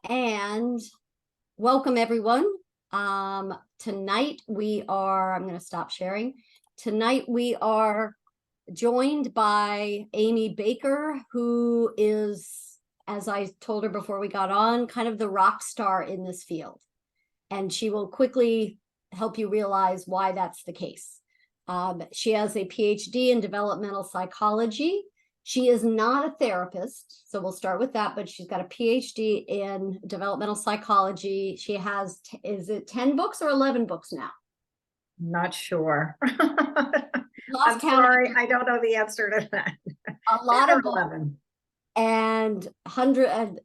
And welcome everyone. Tonight I'm going to stop sharing. Tonight we are joined by Amy Baker, who is, as I told her before we got on, kind of the rock star in this field. And she will quickly help you realize why that's the case. She has a PhD in developmental psychology. She is not a therapist, so we'll start with that, but she's got a PhD in developmental psychology. She has, is it 10 books or 11 books now? Not sure. Lost I'm count. sorry, I don't know the answer to that. A lot of books 11. And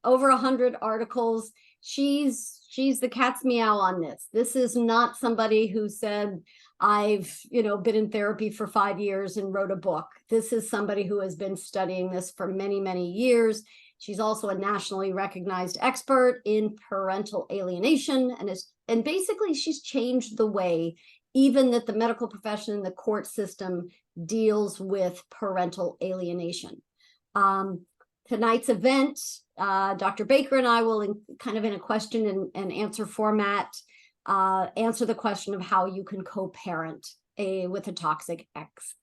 over 100 articles. She's the cat's meow on this. This is not somebody who said, I've been in therapy for 5 years and wrote a book. This is somebody who has been studying this for many, many years. She's also a nationally recognized expert in parental alienation, and basically she's changed the way even that the medical profession and the court system deals with parental alienation. Tonight's event, Dr. Baker and I will, in a question and answer format, answer the question of how you can co-parent with a toxic ex,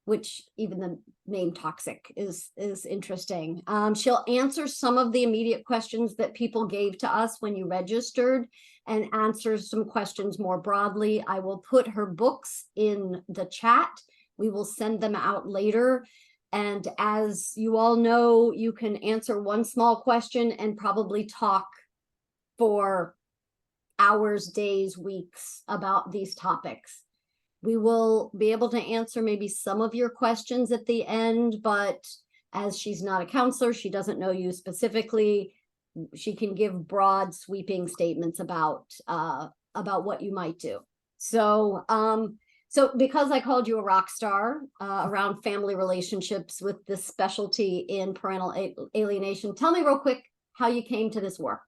which even the name toxic is interesting. She'll answer some of the immediate questions that people gave to us when you registered and answer some questions more broadly. I will put her books in the chat. We will send them out later. And as you all know, you can answer one small question and probably talk for hours, days, weeks about these topics. We will be able to answer maybe some of your questions at the end, but as she's not a counselor, she doesn't know you specifically. She can give broad, sweeping statements about what you might do. So because I called you a rock star around family relationships with this specialty in parental alienation, tell me real quick how you came to this work.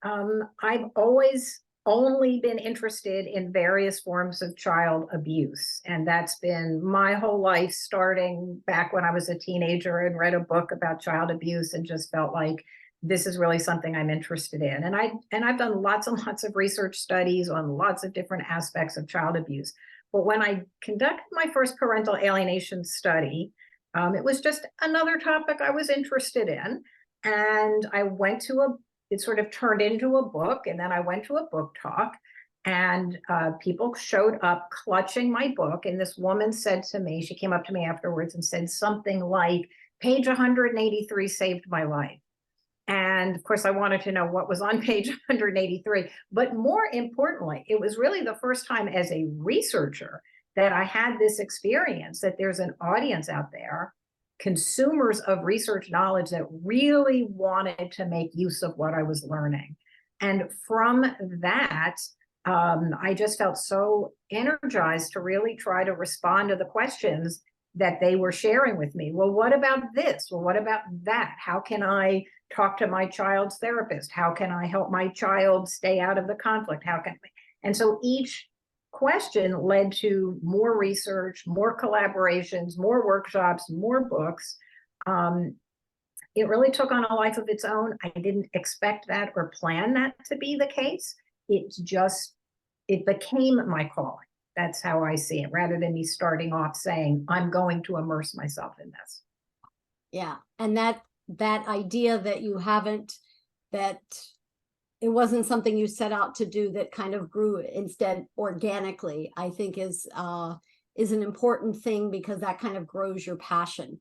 I've always only been interested in various forms of child abuse. And that's been my whole life, starting back when I was a teenager and read a book about child abuse and just felt like this is really something I'm interested in. And I've done lots and lots of research studies on lots of different aspects of child abuse. But when I conducted my first parental alienation study, it was just another topic I was interested in. And I went to it sort of turned into a book, and then I went to a book talk, and people showed up clutching my book. And this woman said to me, she came up to me afterwards and said something like, page 183 saved my life. And of course, I wanted to know what was on page 183. But more importantly, it was really the first time as a researcher that I had this experience that there's an audience out there, consumers of research knowledge, that really wanted to make use of what I was learning. And from that, I just felt so energized to really try to respond to the questions that they were sharing with me. Well, what about this? Well, what about that? How can I talk to my child's therapist? How can I help my child stay out of the conflict? And so each question led to more research, more collaborations, more workshops, more books. It really took on a life of its own. I didn't expect that or plan that to be the case. It became my calling. That's how I see it, rather than me starting off saying, I'm going to immerse myself in this. Yeah, and that idea that you haven't, that it wasn't something you set out to do, that kind of grew instead organically, I think is an important thing, because that kind of grows your passion.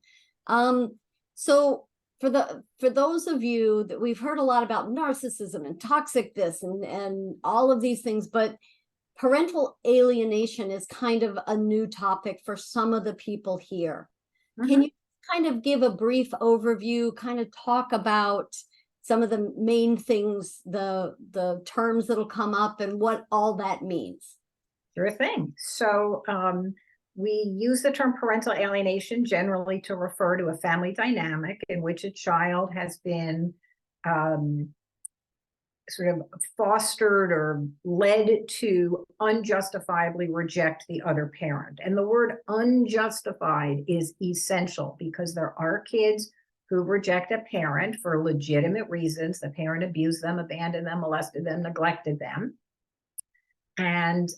So for those of you that we've heard a lot about narcissism and toxic this and all of these things, but parental alienation is kind of a new topic for some of the people here. Mm-hmm. Can you kind of give a brief overview, kind of talk about some of the main things, the terms that'll come up and what all that means? Sure thing. So we use the term parental alienation generally to refer to a family dynamic in which a child has been sort of fostered or led to unjustifiably reject the other parent. And the word unjustified is essential, because there are kids who reject a parent for legitimate reasons. The parent abused them, abandoned them, molested them, neglected them. And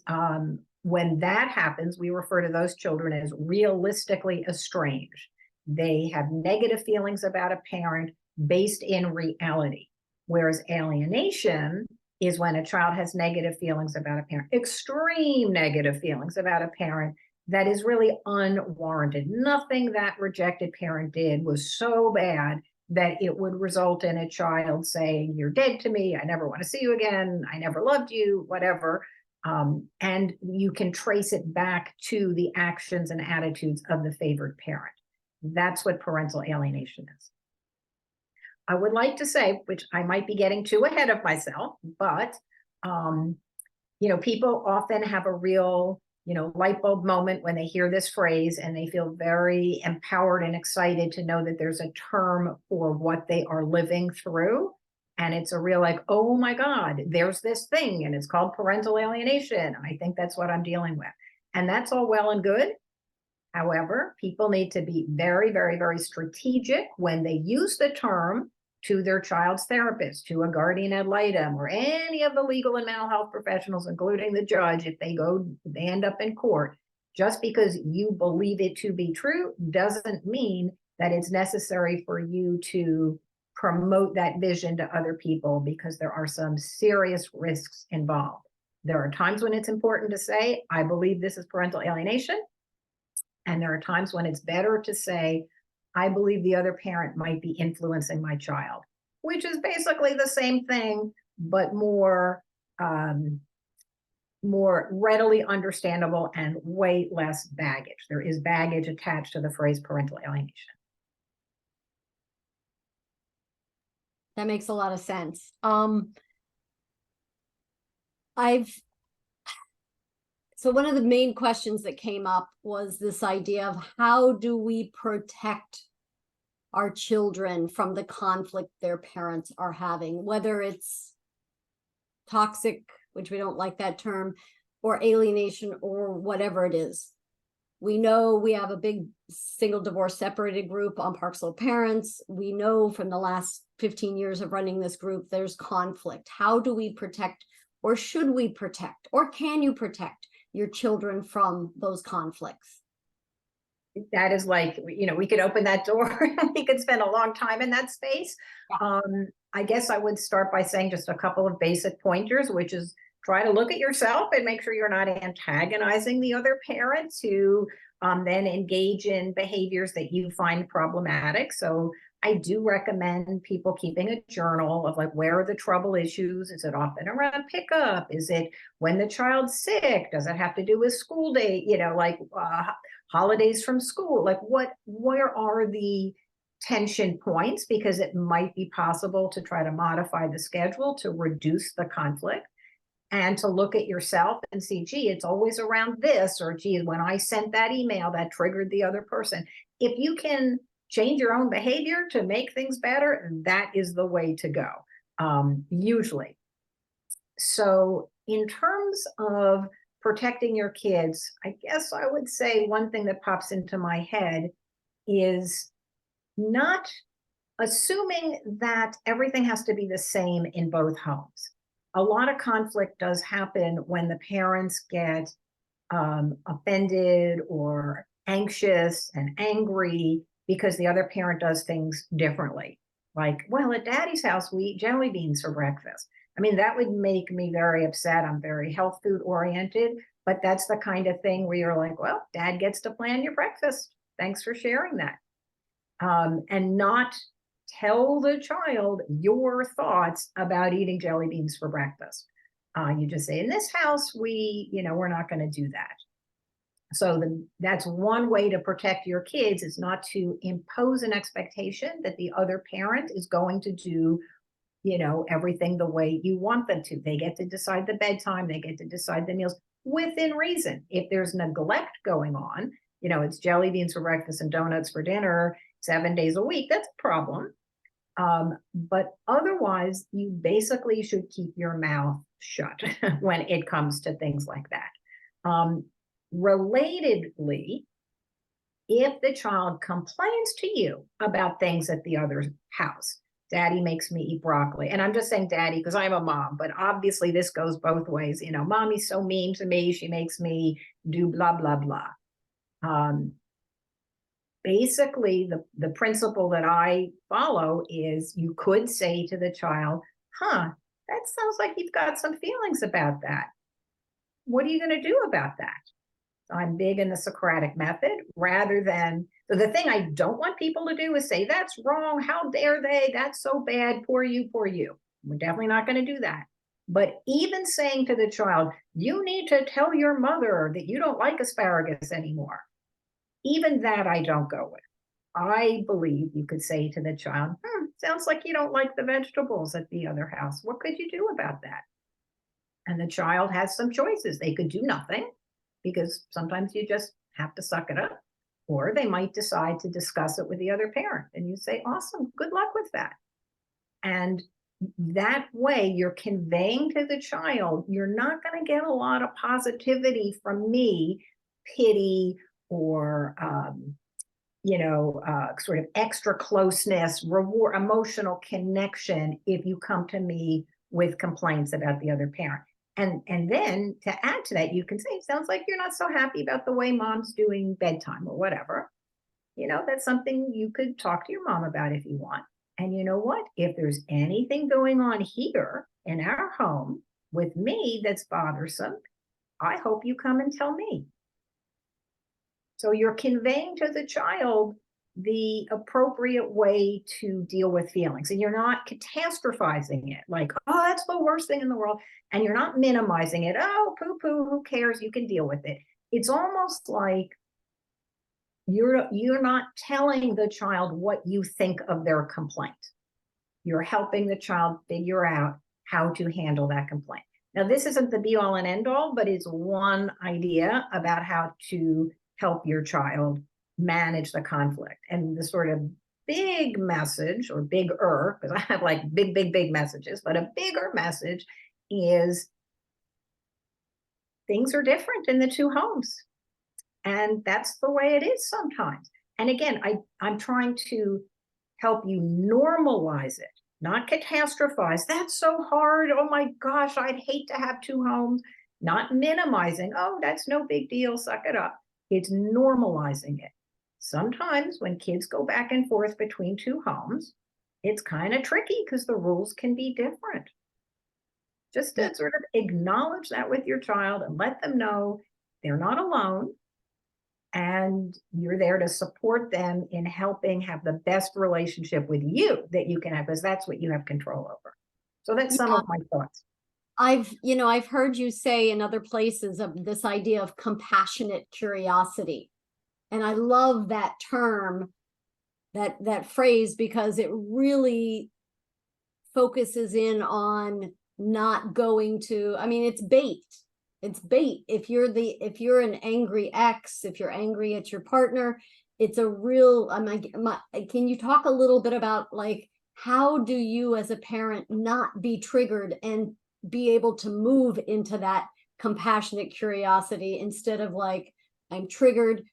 when that happens, we refer to those children as realistically estranged. They have negative feelings about a parent based in reality. Whereas alienation is when a child has negative feelings about a parent, extreme negative feelings about a parent that is really unwarranted. Nothing that rejected parent did was so bad that it would result in a child saying, "You're dead to me. I never want to see you again. I never loved you," whatever. And you can trace it back to the actions and attitudes of the favored parent. That's what parental alienation is. I would like to say, which I might be getting too ahead of myself, but people often have a real, light bulb moment when they hear this phrase, and they feel very empowered and excited to know that there's a term for what they are living through. And it's a real like, oh my God, there's this thing, and it's called parental alienation. I think that's what I'm dealing with. And that's all well and good. However, people need to be very, very, very strategic when they use the term to their child's therapist, to a guardian ad litem, or any of the legal and mental health professionals, including the judge, if they end up in court. Just because you believe it to be true doesn't mean that it's necessary for you to promote that vision to other people, because there are some serious risks involved. There are times when it's important to say, "I believe this is parental alienation." And there are times when it's better to say, "I believe the other parent might be influencing my child," which is basically the same thing, but more readily understandable and way less baggage. There is baggage attached to the phrase parental alienation. That makes a lot of sense. So one of the main questions that came up was this idea of how do we protect our children from the conflict their parents are having, whether it's toxic, which we don't like that term, or alienation, or whatever it is. We know we have a big single divorce separated group on Park Slope Parents. We know from the last 15 years of running this group, there's conflict. How do we protect, or should we protect, or can you protect your children from those conflicts? That is like, we could open that door. We could spend a long time in that space. Yeah. I guess I would start by saying just a couple of basic pointers, which is try to look at yourself and make sure you're not antagonizing the other parents who then engage in behaviors that you find problematic. So I do recommend people keeping a journal of like, where are the trouble issues? Is it often around pickup? Is it when the child's sick? Does it have to do with school day? Holidays from school? Like where are the tension points? Because it might be possible to try to modify the schedule to reduce the conflict, and to look at yourself and see, gee, it's always around this, or gee, when I sent that email, that triggered the other person. If you can change your own behavior to make things better, that is the way to go, usually. So in terms of protecting your kids, I guess I would say one thing that pops into my head is not assuming that everything has to be the same in both homes. A lot of conflict does happen when the parents get offended or anxious and angry because the other parent does things differently. Like, well, at Daddy's house, we eat jelly beans for breakfast. I mean, that would make me very upset. I'm very health food oriented, but that's the kind of thing where you're like, well, Dad gets to plan your breakfast. Thanks for sharing that. And not tell the child your thoughts about eating jelly beans for breakfast. You just say, in this house, we're not going to do that. So that's one way to protect your kids, is not to impose an expectation that the other parent is going to do, everything the way you want them to. They get to decide the bedtime. They get to decide the meals within reason. If there's neglect going on, it's jelly beans for breakfast and donuts for dinner 7 days a week, that's a problem. But otherwise, you basically should keep your mouth shut when it comes to things like that. Relatedly, if the child complains to you about things at the other house, daddy makes me eat broccoli. And I'm just saying daddy because I'm a mom, but obviously this goes both ways. You know, mommy's so mean to me. She makes me do blah, blah, blah. Basically, the principle that I follow is you could say to the child, huh, that sounds like you've got some feelings about that. What are you going to do about that? I'm big in the Socratic method rather than, so the thing I don't want people to do is say, that's wrong. How dare they? That's so bad. Poor you, poor you. We're definitely not going to do that. But even saying to the child, you need to tell your mother that you don't like asparagus anymore. Even that I don't go with. I believe you could say to the child, sounds like you don't like the vegetables at the other house. What could you do about that? And the child has some choices. They could do nothing because sometimes you just have to suck it up. Or they might decide to discuss it with the other parent. And you say, awesome, good luck with that. And that way you're conveying to the child, you're not going to get a lot of positivity from me, pity, or sort of extra closeness, reward, emotional connection if you come to me with complaints about the other parent. And then to add to that, you can say, sounds like you're not so happy about the way mom's doing bedtime or whatever. You know, that's something you could talk to your mom about if you want. And you know what? If there's anything going on here in our home with me that's bothersome, I hope you come and tell me. So you're conveying to the child the appropriate way to deal with feelings. And you're not catastrophizing it like, oh, that's the worst thing in the world. And you're not minimizing it. Oh, poo-poo, who cares? You can deal with it. It's almost like you're not telling the child what you think of their complaint. You're helping the child figure out how to handle that complaint. Now, this isn't the be all and end all, but it's one idea about how to help your child manage the conflict. And the sort of big message, or bigger, because I have like big, big, big messages, but a bigger message is things are different in the two homes. And that's the way it is sometimes. And again, I'm trying to help you normalize it, not catastrophize. That's so hard. Oh my gosh, I'd hate to have two homes. Not minimizing. Oh, that's no big deal. Suck it up. It's normalizing it. Sometimes when kids go back and forth between two homes, it's kind of tricky because the rules can be different. Just to sort of acknowledge that with your child and let them know they're not alone. And you're there to support them in helping have the best relationship with you that you can have, because that's what you have control over. So that's some of my thoughts. I've heard you say in other places of this idea of compassionate curiosity. And I love that term, that phrase, because it really focuses in on not going to, I mean, it's bait. It's bait. If you're an angry ex, if you're angry at your partner, it's a real, can you talk a little bit about like, how do you as a parent not be triggered and be able to move into that compassionate curiosity instead of like, I'm triggered,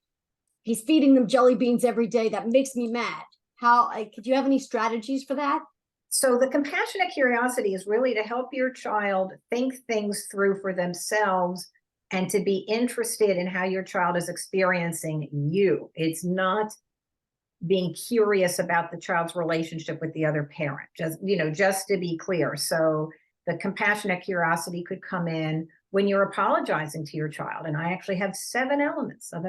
he's feeding them jelly beans every day, that makes me mad. Could you have any strategies for that? So the compassionate curiosity is really to help your child think things through for themselves and to be interested in how your child is experiencing you. It's not being curious about the child's relationship with the other parent, just to be clear. So the compassionate curiosity could come in when you're apologizing to your child. And I actually have 7 elements of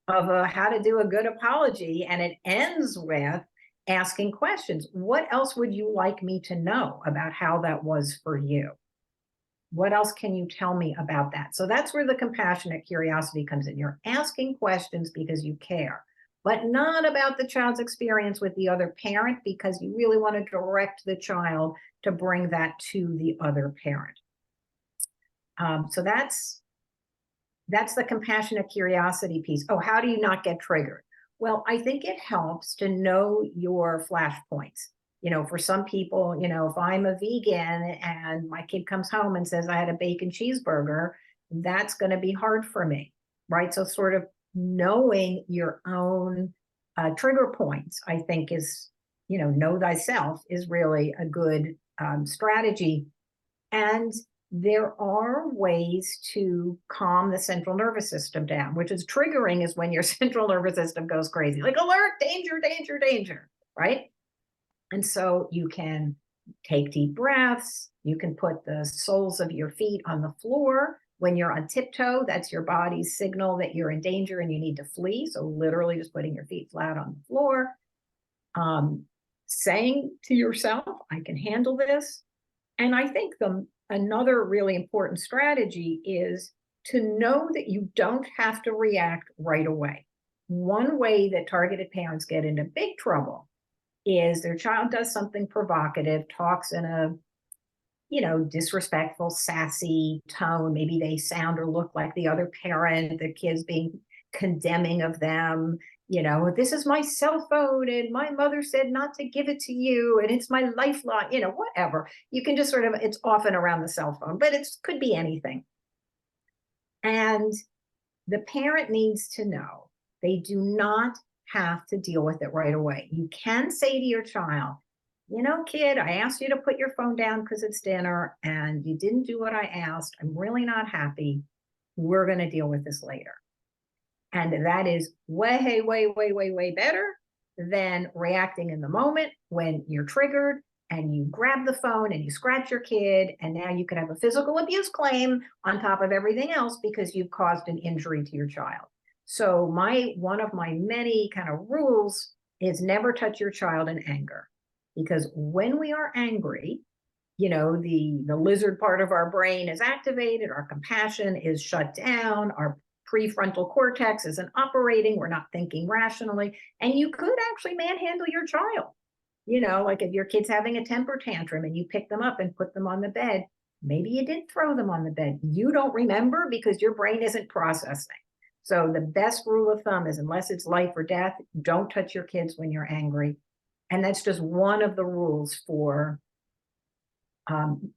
how to do a good apology. And it ends with asking questions. What else would you like me to know about how that was for you? What else can you tell me about that? So that's where the compassionate curiosity comes in. You're asking questions because you care, but not about the child's experience with the other parent, because you really want to direct the child to bring that to the other parent. So that's the compassionate curiosity piece. Oh, how do you not get triggered? Well, I think it helps to know your flashpoints. For some people, if I'm a vegan and my kid comes home and says, I had a bacon cheeseburger, that's going to be hard for me, right? So sort of knowing your own trigger points, I think is, know thyself is really a good strategy. And there are ways to calm the central nervous system down, which is triggering is when your central nervous system goes crazy, like alert, danger, danger, danger, right? And so you can take deep breaths. You can put the soles of your feet on the floor. When you're on tiptoe, that's your body's signal that you're in danger and you need to flee. So literally just putting your feet flat on the floor. Saying to yourself, I can handle this. And I think another really important strategy is to know that you don't have to react right away. One way that targeted parents get into big trouble is their child does something provocative, talks in a disrespectful, sassy tone. Maybe they sound or look like the other parent, the kid's being condemning of them. This is my cell phone and my mother said not to give it to you and it's my lifeline, whatever. You can just sort of, it's often around the cell phone, but it could be anything. And the parent needs to know they do not have to deal with it right away. You can say to your child, kid, I asked you to put your phone down because it's dinner and you didn't do what I asked. I'm really not happy. We're going to deal with this later. And that is way, way, way, way, way better than reacting in the moment when you're triggered and you grab the phone and you scratch your kid. And now you can have a physical abuse claim on top of everything else because you've caused an injury to your child. So one of my many kind of rules is never touch your child in anger. Because when we are angry, the lizard part of our brain is activated, our compassion is shut down, our prefrontal cortex isn't operating, we're not thinking rationally, and you could actually manhandle your child. Like if your kid's having a temper tantrum and you pick them up and put them on the bed, maybe you did throw them on the bed. You don't remember because your brain isn't processing. So the best rule of thumb is unless it's life or death, don't touch your kids when you're angry. And that's just one of the rules for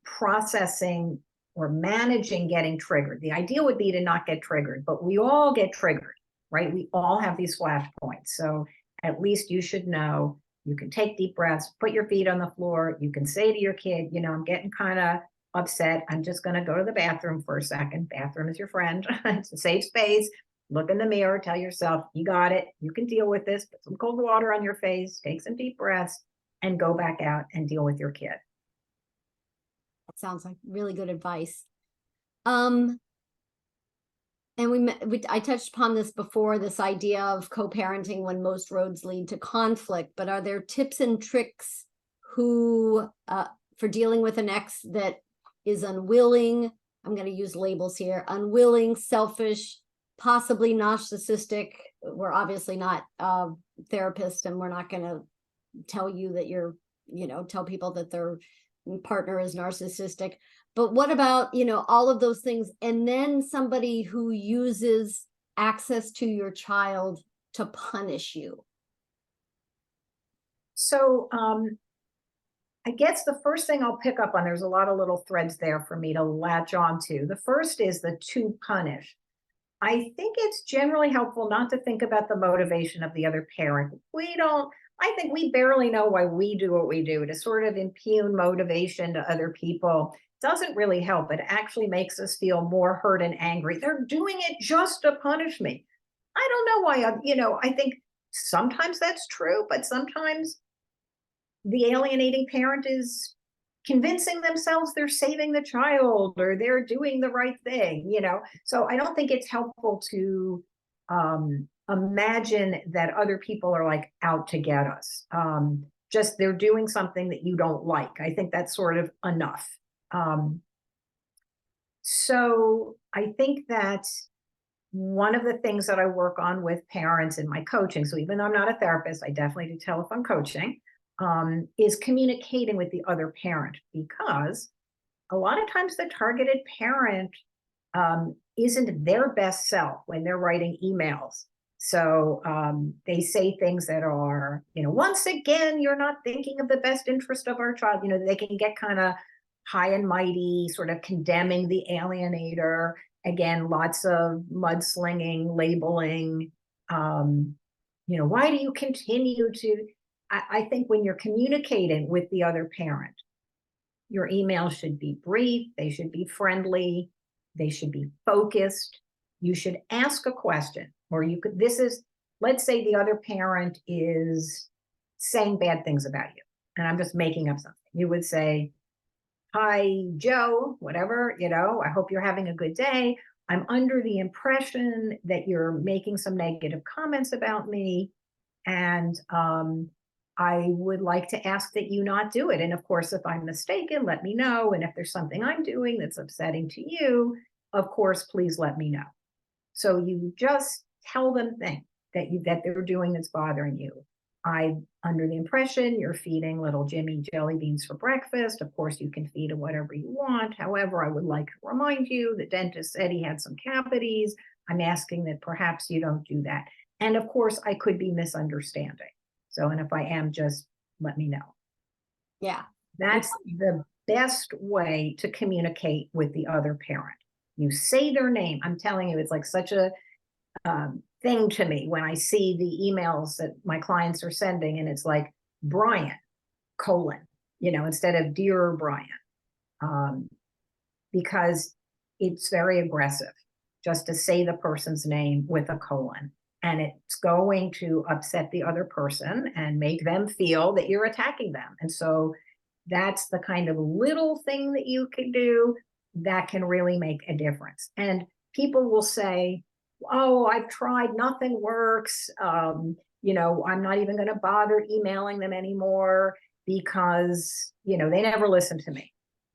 processing or managing getting triggered. The idea would be to not get triggered, but we all get triggered, right? We all have these flashpoints. So at least you should know you can take deep breaths, put your feet on the floor. You can say to your kid, I'm getting kind of upset. I'm just going to go to the bathroom for a second. Bathroom is your friend. It's a safe space. Look in the mirror, tell yourself, you got it. You can deal with this. Put some cold water on your face, take some deep breaths, and go back out and deal with your kid. That sounds like really good advice. And I touched upon this before, this idea of co-parenting when most roads lead to conflict, but are there tips and tricks for dealing with an ex that is unwilling, I'm going to use labels here, unwilling, selfish, possibly narcissistic? We're obviously not therapists and we're not going to tell you that tell people that their partner is narcissistic. But what about, all of those things? And then somebody who uses access to your child to punish you. So I guess the first thing I'll pick up on, there's a lot of little threads there for me to latch onto. The first is the to punish. I think it's generally helpful not to think about the motivation of the other parent. I think we barely know why we do what we do. To sort of impugn motivation to other people doesn't really help. It actually makes us feel more hurt and angry. They're doing it just to punish me. I don't know why, I think sometimes that's true, but sometimes the alienating parent is convincing themselves they're saving the child or they're doing the right thing, So I don't think it's helpful to imagine that other people are like out to get us. Just they're doing something that you don't like. I think that's sort of enough. So I think that one of the things that I work on with parents in my coaching, so even though I'm not a therapist, I definitely do telephone coaching, is communicating with the other parent, because a lot of times the targeted parent isn't their best self when they're writing emails. So they say things that are, once again, you're not thinking of the best interest of our child. They can get kind of high and mighty, sort of condemning the alienator. Again, lots of mudslinging, labeling. Why do you continue to? I think when you're communicating with the other parent, your email should be brief, they should be friendly, they should be focused. You should ask a question, or you could, let's say the other parent is saying bad things about you, and I'm just making up something. You would say, "Hi, Joe, whatever, I hope you're having a good day. I'm under the impression that you're making some negative comments about me. And I would like to ask that you not do it. And of course, if I'm mistaken, let me know. And if there's something I'm doing that's upsetting to you, of course, please let me know." So you just tell them things that they're doing that's bothering you. "I'm under the impression you're feeding little Jimmy jelly beans for breakfast. Of course, you can feed him whatever you want. However, I would like to remind you the dentist said he had some cavities. I'm asking that perhaps you don't do that. And of course, I could be misunderstanding. So, and if I am, just let me know." Yeah. That's the best way to communicate with the other parent. You say their name. I'm telling you, it's like such a thing to me when I see the emails that my clients are sending, and it's like Brian, instead of "Dear Brian," because it's very aggressive just to say the person's name with a colon. And it's going to upset the other person and make them feel that you're attacking them. And so that's the kind of little thing that you can do that can really make a difference. And people will say, "Oh, I've tried, nothing works. I'm not even going to bother emailing them anymore because, they never listen to me."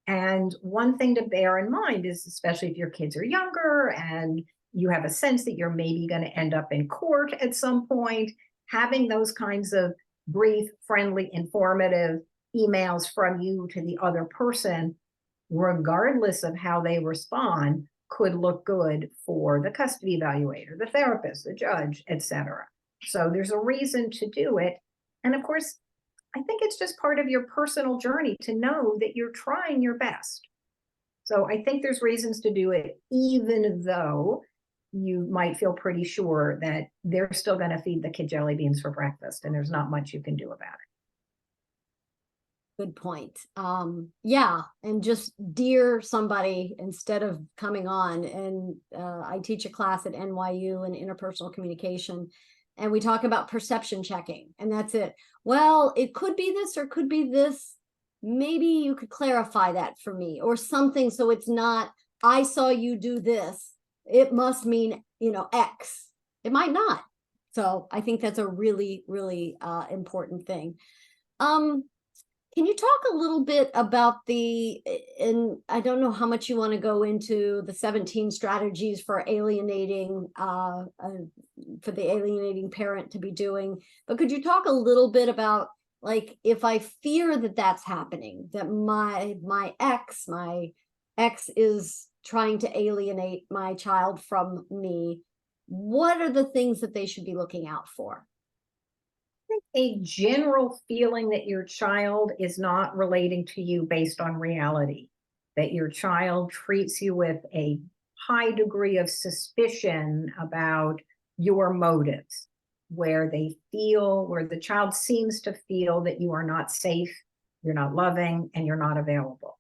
And one thing to bear in mind is, especially if your kids are younger and you have a sense that you're maybe going to end up in court at some point, having those kinds of brief, friendly, informative emails from you to the other person, regardless of how they respond, could look good for the custody evaluator, the therapist, the judge, etc. So there's a reason to do it. And of course, I think it's just part of your personal journey to know that you're trying your best. So I think there's reasons to do it, even though you might feel pretty sure that they're still going to feed the kid jelly beans for breakfast and there's not much you can do about it. Good point. Yeah, and just "dear" somebody instead of coming on. And I teach a class at NYU in interpersonal communication, and we talk about perception checking, and that's it. "Well, it could be this or could be this. Maybe you could clarify that for me," or something. So it's not, "I saw you do this. It must mean, X." It might not. So I think that's a really, really important thing. Can you talk a little bit about and I don't know how much you want to go into the 17 strategies for alienating, for the alienating parent to be doing, but could you talk a little bit about, like, if I fear that that's happening, that my ex is trying to alienate my child from me, what are the things that they should be looking out for? A general feeling that your child is not relating to you based on reality, that your child treats you with a high degree of suspicion about your motives, where the child seems to feel that you are not safe, you're not loving, and you're not available.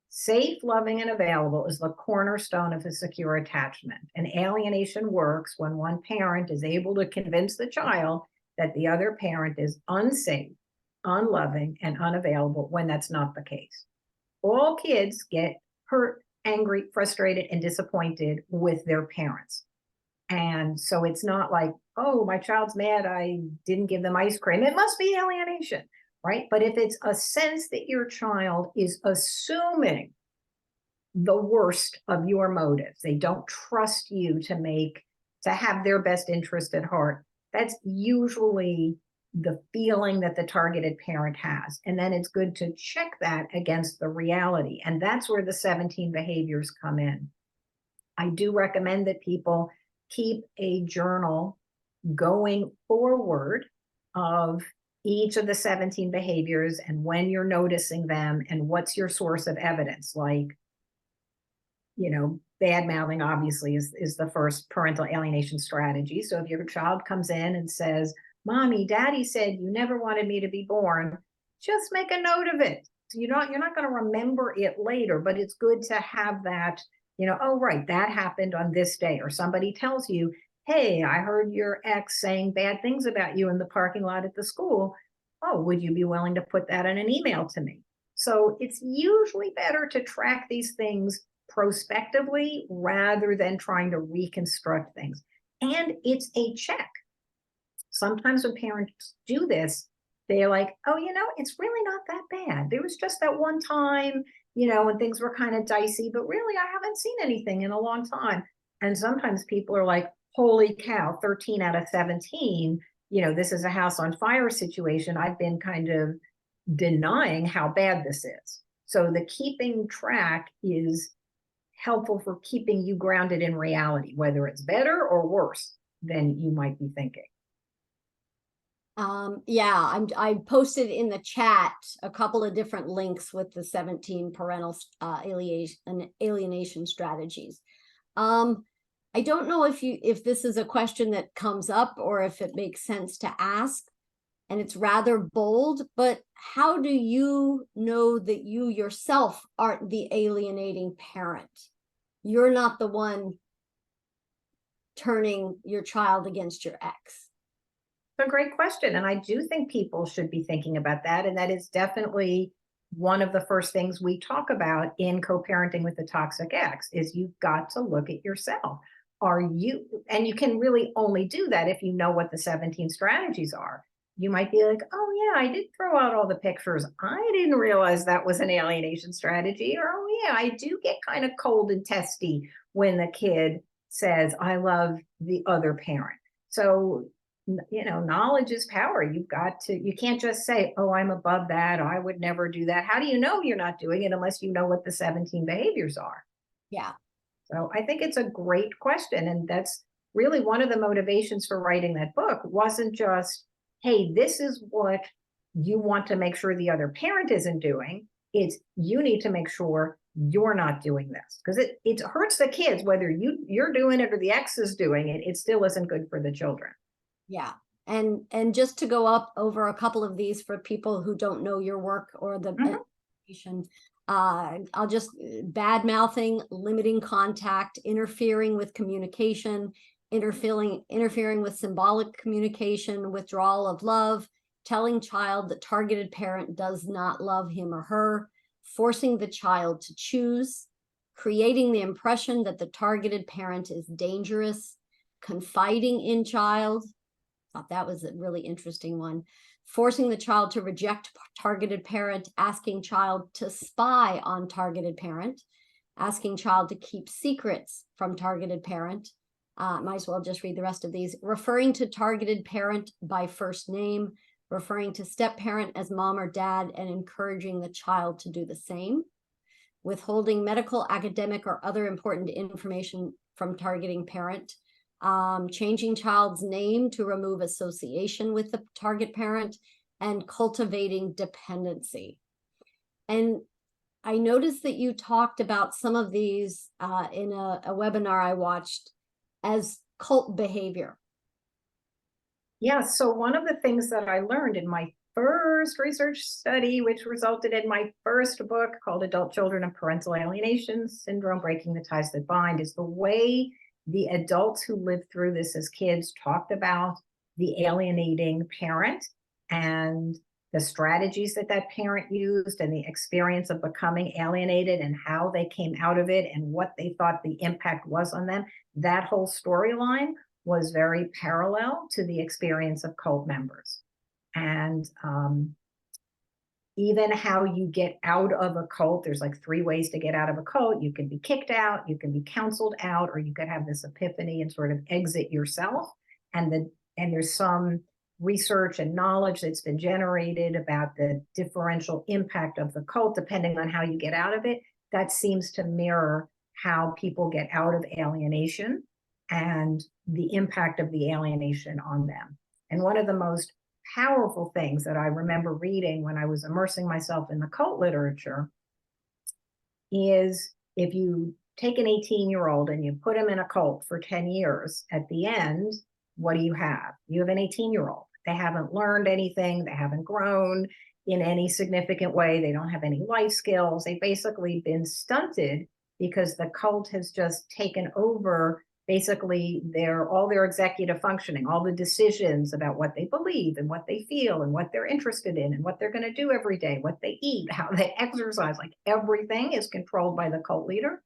Safe, loving, and available is the cornerstone of a secure attachment. And alienation works when one parent is able to convince the child that the other parent is unsafe, unloving, and unavailable when that's not the case. All kids get hurt, angry, frustrated, and disappointed with their parents. And so it's not like, "Oh, my child's mad, I didn't give them ice cream. It must be alienation," right? But if it's a sense that your child is assuming the worst of your motives, they don't trust you to have their best interest at heart, that's usually the feeling that the targeted parent has. And then it's good to check that against the reality. And that's where the 17 behaviors come in. I do recommend that people keep a journal going forward of each of the 17 behaviors and when you're noticing them and what's your source of evidence. Like, bad mouthing obviously is the first parental alienation strategy. So if your child comes in and says, "Mommy, Daddy said you never wanted me to be born," just make a note of it. You're not going to remember it later, but it's good to have that, oh, right, that happened on this day. Or somebody tells you, "Hey, I heard your ex saying bad things about you in the parking lot at the school. Oh, would you be willing to put that in an email to me?" So it's usually better to track these things prospectively rather than trying to reconstruct things. And it's a check. Sometimes when parents do this, they're like, "Oh, it's really not that bad. There was just that one time, when things were kind of dicey, but really I haven't seen anything in a long time." And sometimes people are like, "Holy cow, 13 out of 17, this is a house on fire situation. I've been kind of denying how bad this is." So the keeping track is helpful for keeping you grounded in reality, whether it's better or worse than you might be thinking. Yeah, I posted in the chat a couple of different links with the 17 parental alienation strategies. I don't know if this is a question that comes up or if it makes sense to ask, and it's rather bold, but how do you know that you yourself aren't the alienating parent? You're not the one turning your child against your ex. It's a great question. And I do think people should be thinking about that. And that is definitely one of the first things we talk about in co-parenting with the toxic ex is you've got to look at yourself. And you can really only do that if you know what the 17 strategies are. You might be like, "Oh yeah, I did throw out all the pictures. I didn't realize that was an alienation strategy." Or, "Oh yeah, I do get kind of cold and testy when the kid says, 'I love the other parent.'" So knowledge is power. You can't just say, "Oh, I'm above that. I would never do that." How do you know you're not doing it unless you know what the 17 behaviors are? Yeah. So I think it's a great question. And that's really one of the motivations for writing that book wasn't just, "Hey, this is what you want to make sure the other parent isn't doing." It's you need to make sure you're not doing this because it hurts the kids, whether you're doing it or the ex is doing it. It still isn't good for the children. Yeah. And just to go up over a couple of these for people who don't know your work or the Mhm. information, I'll just bad mouthing, limiting contact, interfering with communication, interfering with symbolic communication, withdrawal of love, telling child that targeted parent does not love him or her, forcing the child to choose, creating the impression that the targeted parent is dangerous, confiding in child. Thought that was a really interesting one. Forcing the child to reject targeted parent, asking child to spy on targeted parent, asking child to keep secrets from targeted parent. Might as well just read the rest of these. Referring to targeted parent by first name, referring to step parent as mom or dad, and encouraging the child to do the same. Withholding medical, academic, or other important information from targeting parent. Changing child's name to remove association with the target parent, and cultivating dependency. And I noticed that you talked about some of these in a webinar I watched as cult behavior. Yeah, so one of the things that I learned in my first research study, which resulted in my first book called Adult Children of Parental Alienation Syndrome, Breaking the Ties That Bind, is the way the adults who lived through this as kids talked about the alienating parent and the strategies that that parent used and the experience of becoming alienated and how they came out of it and what they thought the impact was on them. That whole storyline was very parallel to the experience of cult members. And even how you get out of a cult, there's like 3 ways to get out of a cult. You can be kicked out, you can be counseled out, or you could have this epiphany and sort of exit yourself. And there's some research and knowledge that's been generated about the differential impact of the cult depending on how you get out of it. That seems to mirror how people get out of alienation and the impact of the alienation on them. And one of the most powerful things that I remember reading when I was immersing myself in the cult literature is if you take an 18-year-old and you put him in a cult for 10 years, at the end, what do you have? You have an 18-year-old. They haven't learned anything. They haven't grown in any significant way. They don't have any life skills. They've basically been stunted because the cult has just taken over basically all their executive functioning, all the decisions about what they believe and what they feel and what they're interested in and what they're going to do every day, what they eat, how they exercise, like everything is controlled by the cult leader.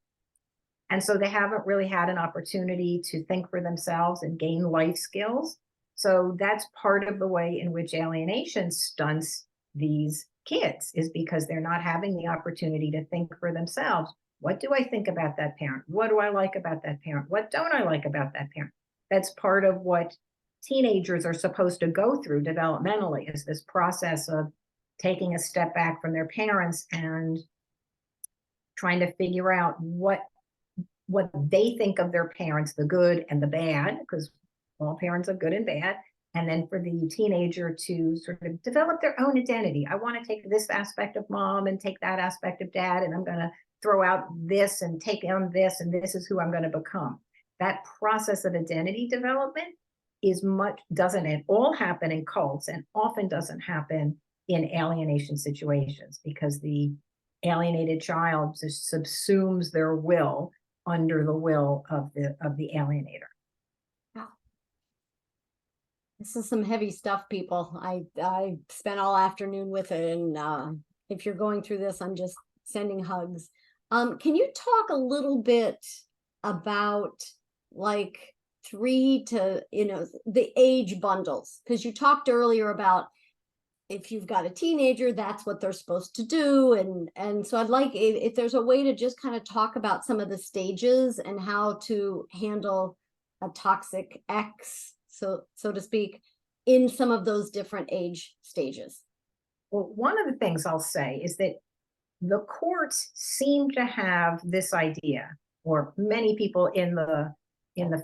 And so they haven't really had an opportunity to think for themselves and gain life skills. So that's part of the way in which alienation stunts these kids, is because they're not having the opportunity to think for themselves. What do I think about that parent? What do I like about that parent? What don't I like about that parent? That's part of what teenagers are supposed to go through developmentally, is this process of taking a step back from their parents and trying to figure out what they think of their parents, the good and the bad, because all parents are good and bad. And then for the teenager to sort of develop their own identity. I want to take this aspect of mom and take that aspect of dad, and I'm going to throw out this and take on this, and this is who I'm going to become. That process of identity development doesn't at all happen in cults, and often doesn't happen in alienation situations, because the alienated child just subsumes their will under the will of the alienator. This is some heavy stuff, people. I spent all afternoon with it, and if you're going through this, I'm just sending hugs. Can you talk a little bit about like 3 to, the age bundles? Because you talked earlier about if you've got a teenager, that's what they're supposed to do. And so I'd like, if there's a way to just kind of talk about some of the stages and how to handle a toxic ex, so to speak, in some of those different age stages. Well, one of the things I'll say is that the courts seem to have this idea, or many people in the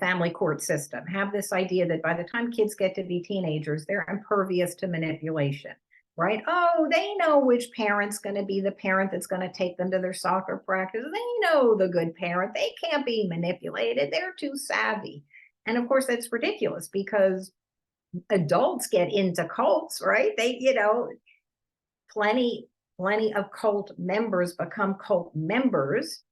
family court system have this idea, that by the time kids get to be teenagers, they're impervious to manipulation, right? Oh, they know which parent's going to be the parent that's going to take them to their soccer practice. They know the good parent. They can't be manipulated. They're too savvy. And of course, that's ridiculous, because adults get into cults, right? They, plenty of cult members become cult members,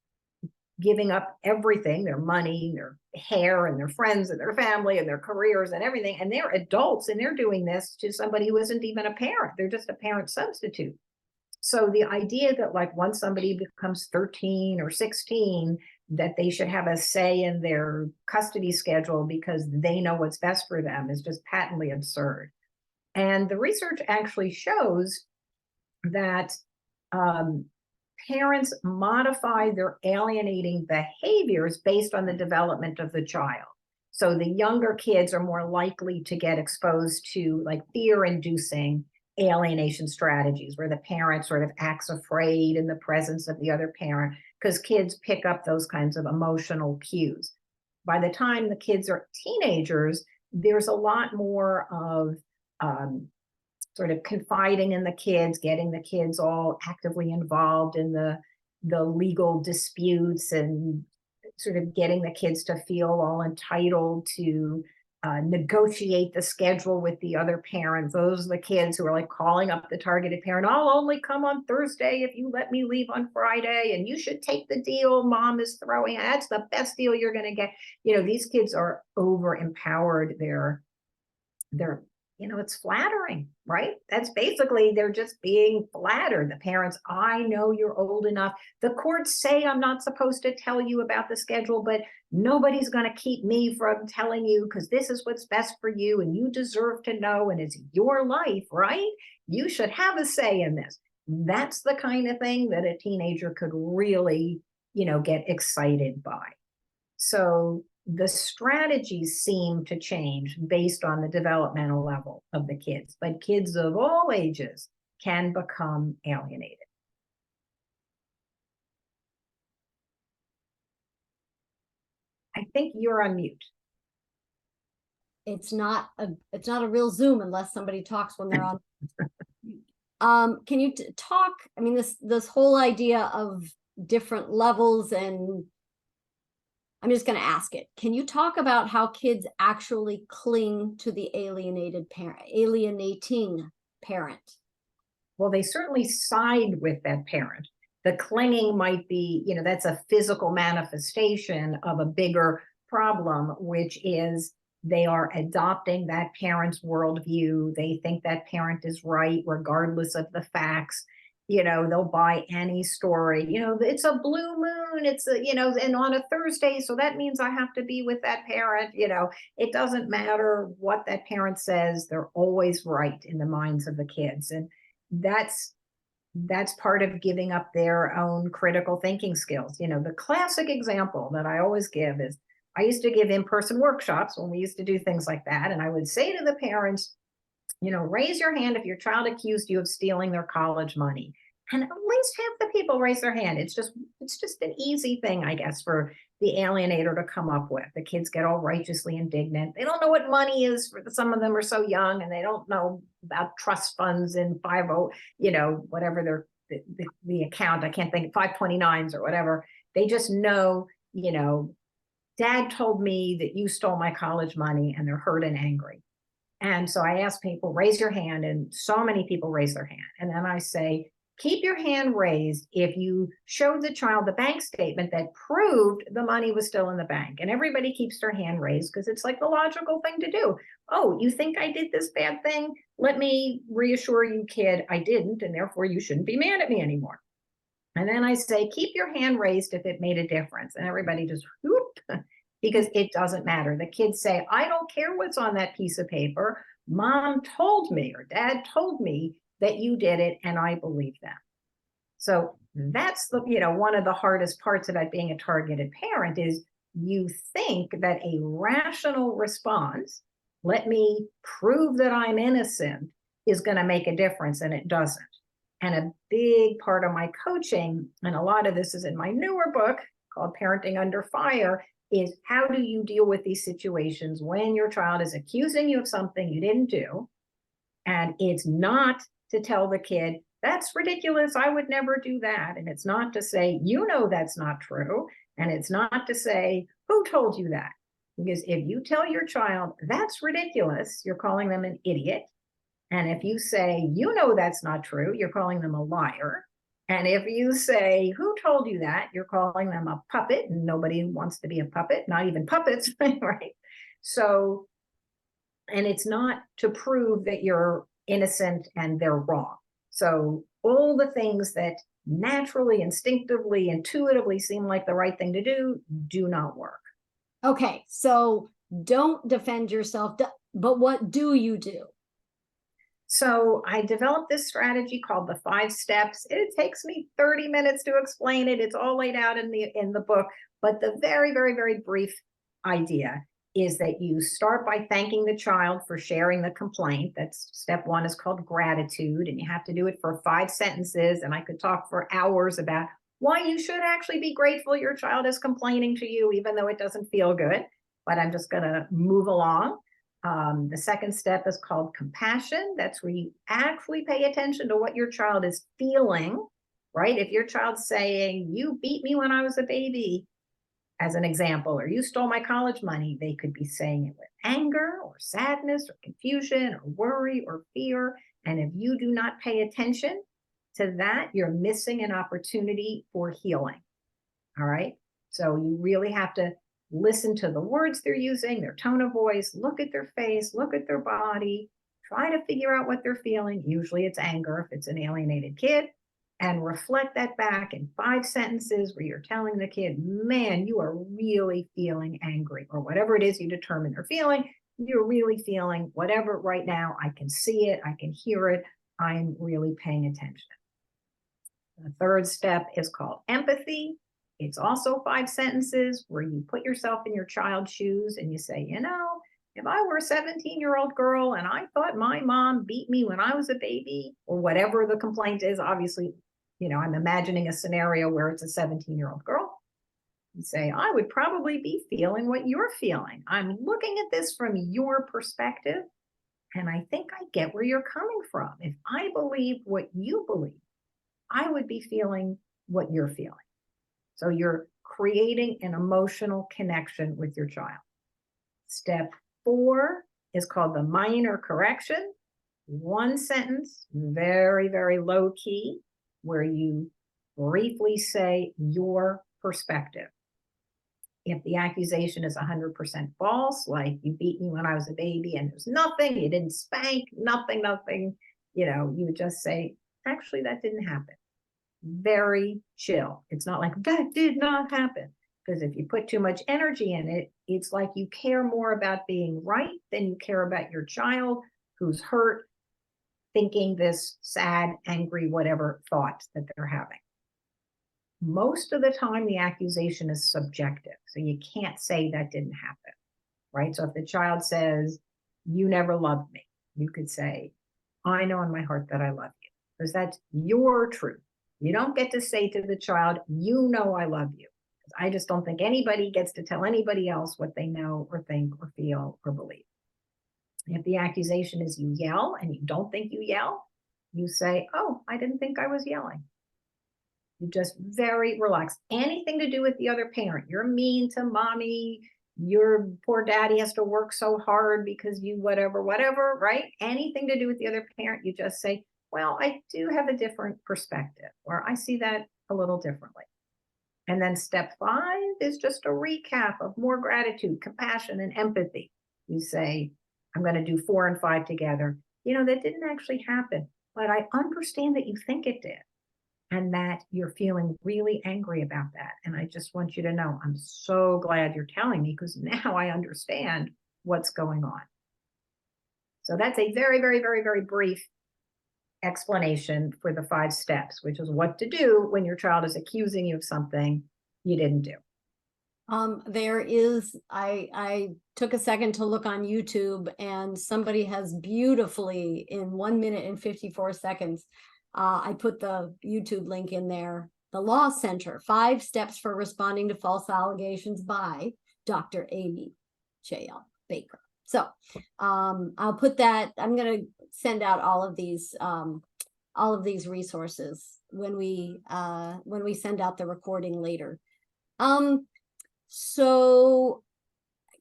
giving up everything, their money, their hair, and their friends, and their family, and their careers, and everything. And they're adults, and they're doing this to somebody who isn't even a parent. They're just a parent substitute. So the idea that, like, once somebody becomes 13 or 16, that they should have a say in their custody schedule because they know what's best for them, is just patently absurd. And the research actually shows that parents modify their alienating behaviors based on the development of the child. So the younger kids are more likely to get exposed to, like, fear-inducing alienation strategies, where the parent sort of acts afraid in the presence of the other parent, because kids pick up those kinds of emotional cues. By the time the kids are teenagers, there's a lot more of sort of confiding in the kids, getting the kids all actively involved in the legal disputes, and sort of getting the kids to feel all entitled to negotiate the schedule with the other parents. Those are the kids who are like calling up the targeted parent. I'll only come on Thursday if you let me leave on Friday, and you should take the deal mom is throwing. That's the best deal you're going to get. These kids are over empowered. They're it's flattering, right? That's basically, they're just being flattered. The parents, I know you're old enough. The courts say I'm not supposed to tell you about the schedule, but nobody's going to keep me from telling you, because this is what's best for you, and you deserve to know, and it's your life, right? You should have a say in this. That's the kind of thing that a teenager could really, get excited by. So the strategies seem to change based on the developmental level of the kids, but kids of all ages can become alienated. I think you're on mute. It's not a real Zoom unless somebody talks when they're on. Can you talk? I mean, this whole idea of different levels and I'm just going to ask it. Can you talk about how kids actually cling to the alienating parent? Well, they certainly side with that parent. The clinging might be, that's a physical manifestation of a bigger problem, which is they are adopting that parent's worldview. They think that parent is right, regardless of the facts. They'll buy any story. It's a blue moon. It's and on a Thursday, so that means I have to be with that parent. It doesn't matter what that parent says. They're always right in the minds of the kids. And that's part of giving up their own critical thinking skills. The classic example that I always give is I used to give in-person workshops when we used to do things like that. And I would say to the parents, raise your hand if your child accused you of stealing their college money. And at least half the people raise their hand. It's just an easy thing, I guess, for the alienator to come up with. The kids get all righteously indignant. They don't know what money is. Some of them are so young, and they don't know about trust funds and 50, whatever the account. I can't think, 529s or whatever. They just know, Dad told me that you stole my college money, and they're hurt and angry. And so I ask people, raise your hand, and so many people raise their hand. And then I say, keep your hand raised if you showed the child the bank statement that proved the money was still in the bank. And everybody keeps their hand raised because it's like the logical thing to do. Oh, you think I did this bad thing? Let me reassure you, kid, I didn't, and therefore you shouldn't be mad at me anymore. And then I say, keep your hand raised if it made a difference. And everybody just whoop, because it doesn't matter. The kids say, I don't care what's on that piece of paper. Mom told me or Dad told me that you did it, and I believe them. So that's one of the hardest parts about being a targeted parent is you think that a rational response, let me prove that I'm innocent, is going to make a difference, and it doesn't. And a big part of my coaching, and a lot of this is in my newer book called Parenting Under Fire, is how do you deal with these situations when your child is accusing you of something you didn't do, and it's not to tell the kid, that's ridiculous, I would never do that. And it's not to say, that's not true. And it's not to say, who told you that? Because if you tell your child, that's ridiculous, you're calling them an idiot. And if you say, that's not true, you're calling them a liar. And if you say, who told you that, you're calling them a puppet, and nobody wants to be a puppet, not even puppets, right? So, and it's not to prove that you're innocent and they're wrong. So all the things that naturally, instinctively, intuitively seem like the right thing to do not work. Okay, so don't defend yourself, but what do you do? So I developed this strategy called the 5 steps. It takes me 30 minutes to explain it. It's all laid out in the book, but the very, very, very brief idea is that you start by thanking the child for sharing the complaint. That's step 1, is called gratitude. And you have to do it for 5 sentences. And I could talk for hours about why you should actually be grateful your child is complaining to you, even though it doesn't feel good. But I'm just going to move along. The second step is called compassion. That's where you actually pay attention to what your child is feeling, right? If your child's saying, you beat me when I was a baby, as an example, or you stole my college money, they could be saying it with anger or sadness or confusion or worry or fear. And if you do not pay attention to that, you're missing an opportunity for healing. All right. So you really have to listen to the words they're using, their tone of voice, look at their face, look at their body, try to figure out what they're feeling. Usually it's anger if it's an alienated kid. And reflect that back in 5 sentences where you're telling the kid, man, you are really feeling angry, or whatever it is you determine they're feeling. You're really feeling whatever right now. I can see it. I can hear it. I'm really paying attention. The third step is called empathy. It's also 5 sentences where you put yourself in your child's shoes and you say, if I were a 17-year-old girl and I thought my mom beat me when I was a baby, or whatever the complaint is, obviously, I'm imagining a scenario where it's a 17-year-old girl. You say, I would probably be feeling what you're feeling. I'm looking at this from your perspective, and I think I get where you're coming from. If I believe what you believe, I would be feeling what you're feeling. So you're creating an emotional connection with your child. Step 4 is called the minor correction. One sentence, very, very low key, where you briefly say your perspective. If the accusation is 100% false, like you beat me when I was a baby and there's nothing, you didn't spank, nothing, you would just say, actually, that didn't happen. Very chill. It's not like that did not happen. Because if you put too much energy in it, it's like you care more about being right than you care about your child who's hurt, thinking this sad, angry, whatever thought that they're having. Most of the time, the accusation is subjective. So you can't say that didn't happen, right? So if the child says, you never loved me, you could say, I know in my heart that I love you, because that's your truth. You don't get to say to the child, you know I love you. I just don't think anybody gets to tell anybody else what they know or think or feel or believe. If the accusation is you yell and you don't think you yell, you say, oh, I didn't think I was yelling. You just very relaxed. Anything to do with the other parent. You're mean to mommy. Your poor daddy has to work so hard because you whatever, right? Anything to do with the other parent, you just say, well, I do have a different perspective, or I see that a little differently. And then step 5 is just a recap of more gratitude, compassion, and empathy. You say, I'm going to do 4 and 5 together. That didn't actually happen, but I understand that you think it did and that you're feeling really angry about that. And I just want you to know, I'm so glad you're telling me because now I understand what's going on. So that's a very, very, very, very brief explanation for the 5 steps, which is what to do when your child is accusing you of something you didn't do. I took a second to look on YouTube, and somebody has beautifully, in 1 minute and 54 seconds, I put the YouTube link in there. The Law Center, 5 Steps for Responding to False Allegations by Dr. Amy J.L. Baker. So I'll put that. I'm going to send out all of these resources when we send out the recording later. So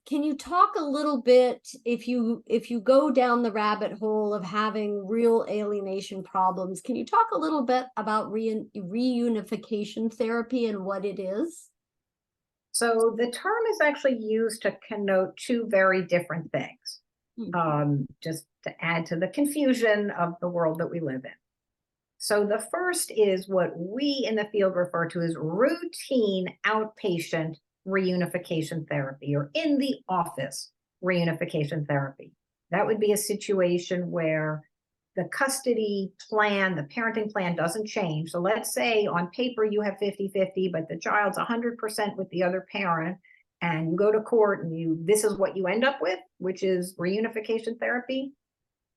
can you talk a little bit, if you go down the rabbit hole of having real alienation problems, can you talk a little bit about reunification therapy and what it is? So the term is actually used to connote 2 very different things, just to add to the confusion of the world that we live in. So the first is what we in the field refer to as routine outpatient reunification therapy, or in the office reunification therapy. That would be a situation where the custody plan, the parenting plan doesn't change. So let's say on paper you have 50-50, but the child's 100% with the other parent, and you go to court and this is what you end up with, which is reunification therapy.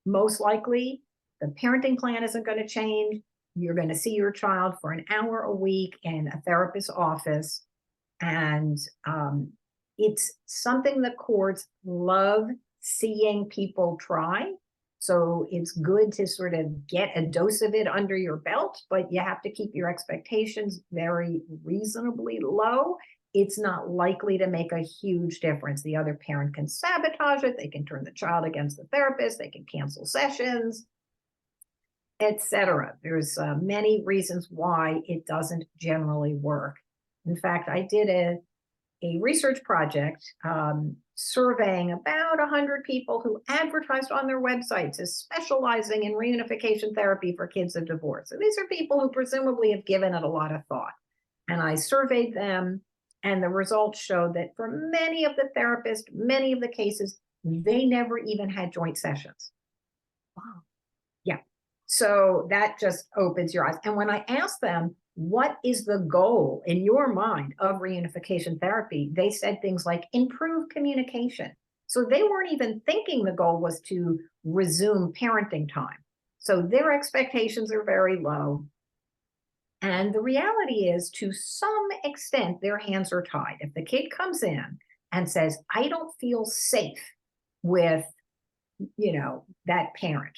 Most likely, the parenting plan isn't going to change. You're going to see your child for an hour a week in a therapist's office. And it's something the courts love seeing people try. So it's good to sort of get a dose of it under your belt, but you have to keep your expectations very reasonably low. It's not likely to make a huge difference. The other parent can sabotage it. They can turn the child against the therapist. They can cancel sessions, etc. There's many reasons why it doesn't generally work. In fact, I did a research project surveying about 100 people who advertised on their websites as specializing in reunification therapy for kids of divorce. So these are people who presumably have given it a lot of thought. And I surveyed them, and the results showed that for many of the therapists, many of the cases, they never even had joint sessions. Wow. Yeah. So that just opens your eyes. And when I asked them, what is the goal in your mind of reunification therapy? They said things like improve communication. So they weren't even thinking the goal was to resume parenting time. So their expectations are very low. And the reality is, to some extent, their hands are tied. If the kid comes in and says, I don't feel safe with, that parent.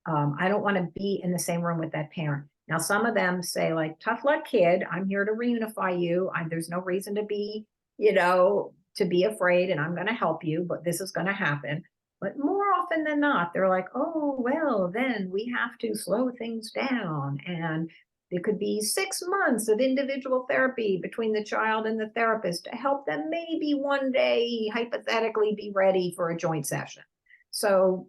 I don't want to be in the same room with that parent. Now, some of them say, like, tough luck, kid. I'm here to reunify you. There's no reason to be, to be afraid, and I'm going to help you, but this is going to happen. But more often than not, they're like, oh, well, then we have to slow things down. And it could be 6 months of individual therapy between the child and the therapist to help them maybe one day hypothetically be ready for a joint session. So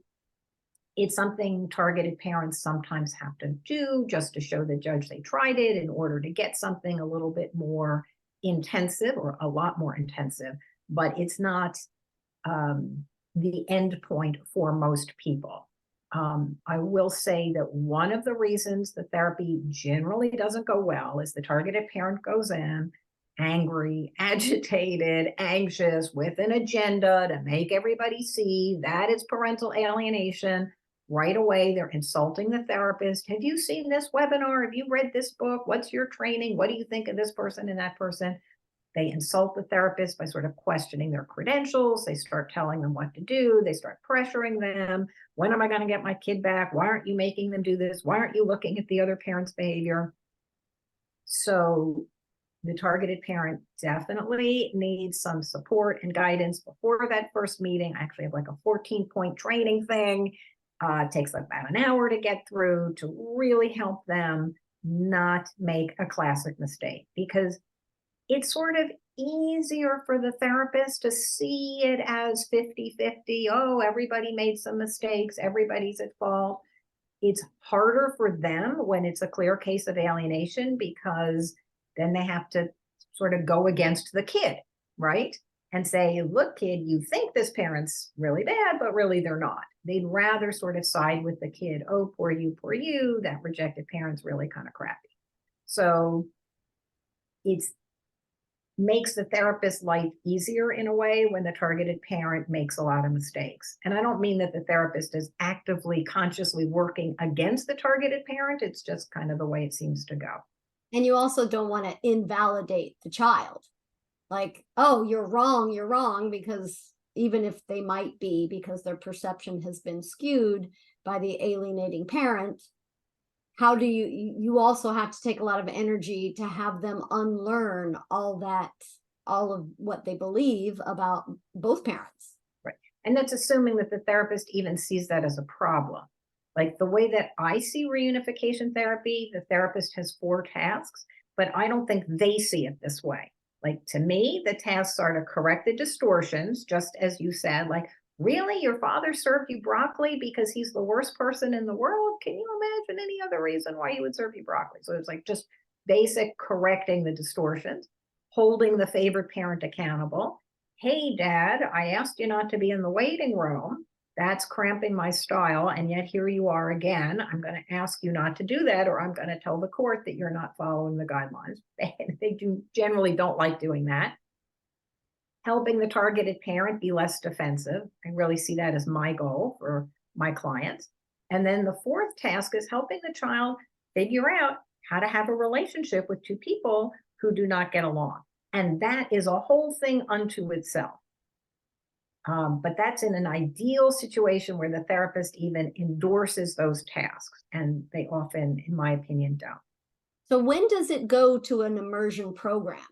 it's something targeted parents sometimes have to do just to show the judge they tried it in order to get something a little bit more intensive or a lot more intensive, but it's not the end point for most people. I will say that one of the reasons the therapy generally doesn't go well is the targeted parent goes in angry, agitated, anxious, with an agenda to make everybody see that is parental alienation. Right away, they're insulting the therapist. Have you seen this webinar? Have you read this book? What's your training? What do you think of this person and that person? They insult the therapist by sort of questioning their credentials. They start telling them what to do. They start pressuring them. When am I going to get my kid back? Why aren't you making them do this? Why aren't you looking at the other parent's behavior? So the targeted parent definitely needs some support and guidance before that first meeting. I actually have like a 14-point training thing. It takes about an hour to get through to really help them not make a classic mistake, because it's sort of easier for the therapist to see it as 50-50. Oh, everybody made some mistakes. Everybody's at fault. It's harder for them when it's a clear case of alienation, because then they have to sort of go against the kid, right? And say, look, kid, you think this parent's really bad, but really they're not. They'd rather sort of side with the kid. Oh, poor you, that rejected parent's really kind of crappy. So it's makes the therapist's life easier in a way when the targeted parent makes a lot of mistakes. And I don't mean that the therapist is actively, consciously working against the targeted parent. It's just kind of the way it seems to go. And you also don't want to invalidate the child. Like, oh, you're wrong, because even if they might be, because their perception has been skewed by the alienating parent, how do you also have to take a lot of energy to have them unlearn all of what they believe about both parents. Right. And that's assuming that the therapist even sees that as a problem. Like the way that I see reunification therapy, the therapist has 4 tasks, but I don't think they see it this way. Like, to me, the tasks are to correct the distortions, just as you said, like, really, your father served you broccoli because he's the worst person in the world? Can you imagine any other reason why he would serve you broccoli? So it's like just basic correcting the distortions, holding the favored parent accountable. Hey, Dad, I asked you not to be in the waiting room. That's cramping my style. And yet here you are again. I'm going to ask you not to do that, or I'm going to tell the court that you're not following the guidelines. They generally don't like doing that. Helping the targeted parent be less defensive. I really see that as my goal for my clients. And then the 4th task is helping the child figure out how to have a relationship with 2 people who do not get along. And that is a whole thing unto itself. But that's in an ideal situation where the therapist even endorses those tasks. And they often, in my opinion, don't. So when does it go to an immersion program?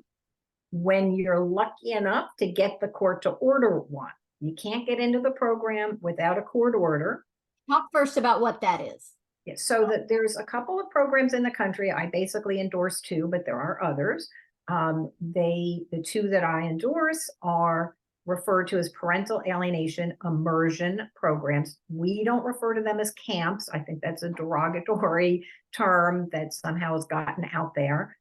When you're lucky enough to get the court to order one. You can't get into the program without a court order. Talk first about what that is. Yeah, so that there's a couple of programs in the country. I basically endorse 2, but there are others. The 2 that I endorse are referred to as parental alienation immersion programs. We don't refer to them as camps. I think that's a derogatory term that somehow has gotten out there.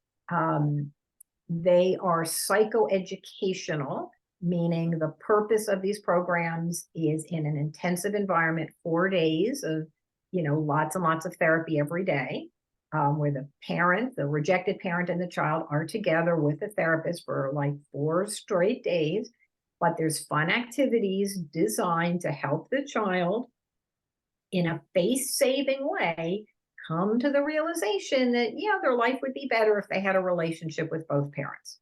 They are psychoeducational, meaning the purpose of these programs is in an intensive environment, 4 days of, lots and lots of therapy every day, where the parent, the rejected parent, and the child are together with the therapist for like 4 straight days. But there's fun activities designed to help the child in a face-saving way come to the realization that, yeah, their life would be better if they had a relationship with both parents.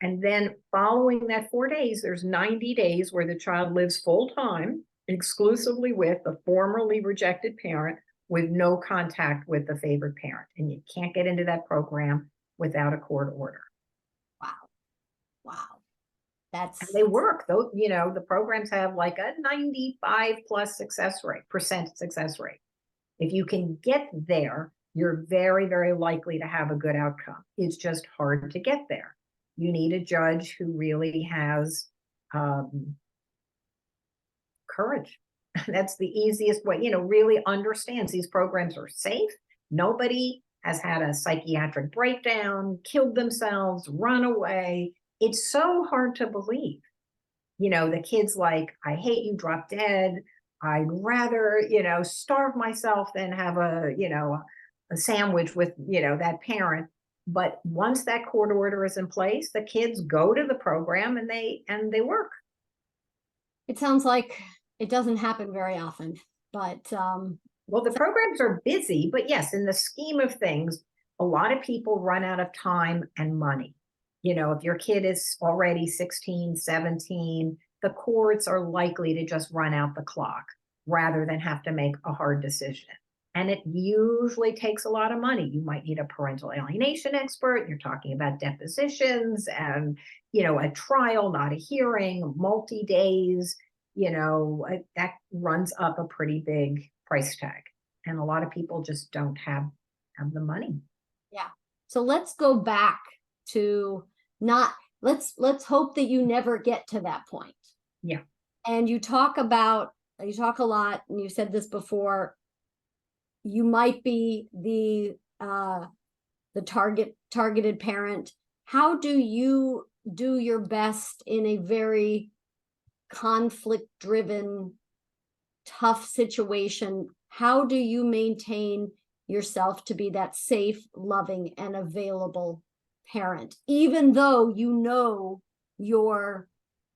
And then following that 4 days, there's 90 days where the child lives full time, exclusively with the formerly rejected parent, with no contact with the favored parent. And you can't get into that program without a court order. Wow. Wow. And That's they work, though, you know, the programs have like a 95 plus percent success rate. If you can get there, you're very, very likely to have a good outcome. It's just hard to get there. You need a judge who really has courage. That's the easiest way, you know, really understands these programs are safe. Nobody has had a psychiatric breakdown, killed themselves, run away. It's so hard to believe. You know, the kid's like, I hate you, drop dead. I'd rather, you know, starve myself than have a, you know, a sandwich with, you know, that parent. But once that court order is in place, the kids go to the program and they work. it sounds like it doesn't happen very often, but Well, the programs are busy, but yes, in the scheme of things, a lot of people run out of time and money. You know, if your kid is already 16, 17, the courts are likely to just run out the clock rather than have to make a hard decision. And it usually takes a lot of money. You might need a parental alienation expert. You're talking about depositions and, you know, a trial, not a hearing, multi-days, you know, that runs up a pretty big price tag. And a lot of people just don't have the money. yeah. So let's go back to not let's hope that you never get to that point. Yeah. And you talk a lot, and you said this before, you might be the targeted parent. How do you do your best in a very conflict driven, tough situation? How do you maintain yourself to be that safe, loving, and available parent, even though you know your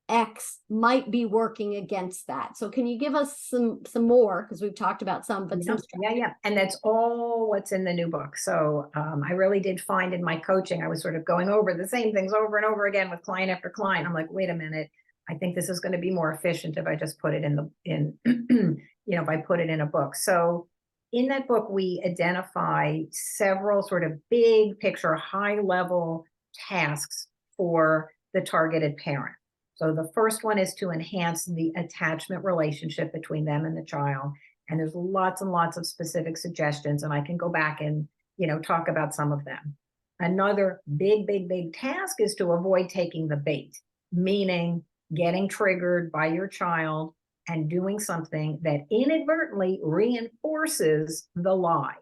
ex might be working against that? So can you give us some more, because we've talked about some, but some Yeah. And that's all what's in the new book. So I really did find in my coaching, I was sort of going over the same things over and over again with client after client. I'm like, wait a minute, I think this is going to be more efficient if I just put it you know, if I put it in a book. So in that book, we identify several sort of big picture, high level tasks for the targeted parent. So the first one is to enhance the attachment relationship between them and the child. And there's lots and lots of specific suggestions, and I can go back and, you know, talk about some of them. Another big task is to avoid taking the bait, meaning getting triggered by your child and doing something that inadvertently reinforces the lie,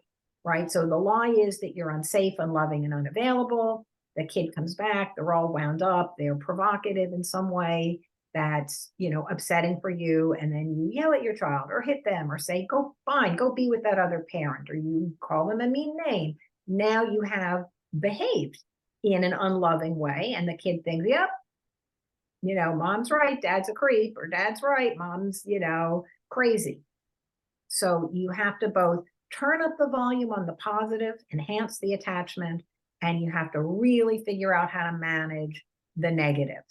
right? So the lie is that you're unsafe, unloving, and unavailable. The kid comes back, they're all wound up, they're provocative in some way that's, you know, upsetting for you. And then you yell at your child or hit them or say, go fine, go be with that other parent, or you call them a mean name. Now you have behaved in an unloving way. And the kid thinks, yep, you know, mom's right, dad's a creep, or dad's right, mom's, you know, crazy. So you have to both turn up the volume on the positive, enhance the attachment, and you have to really figure out how to manage the negative.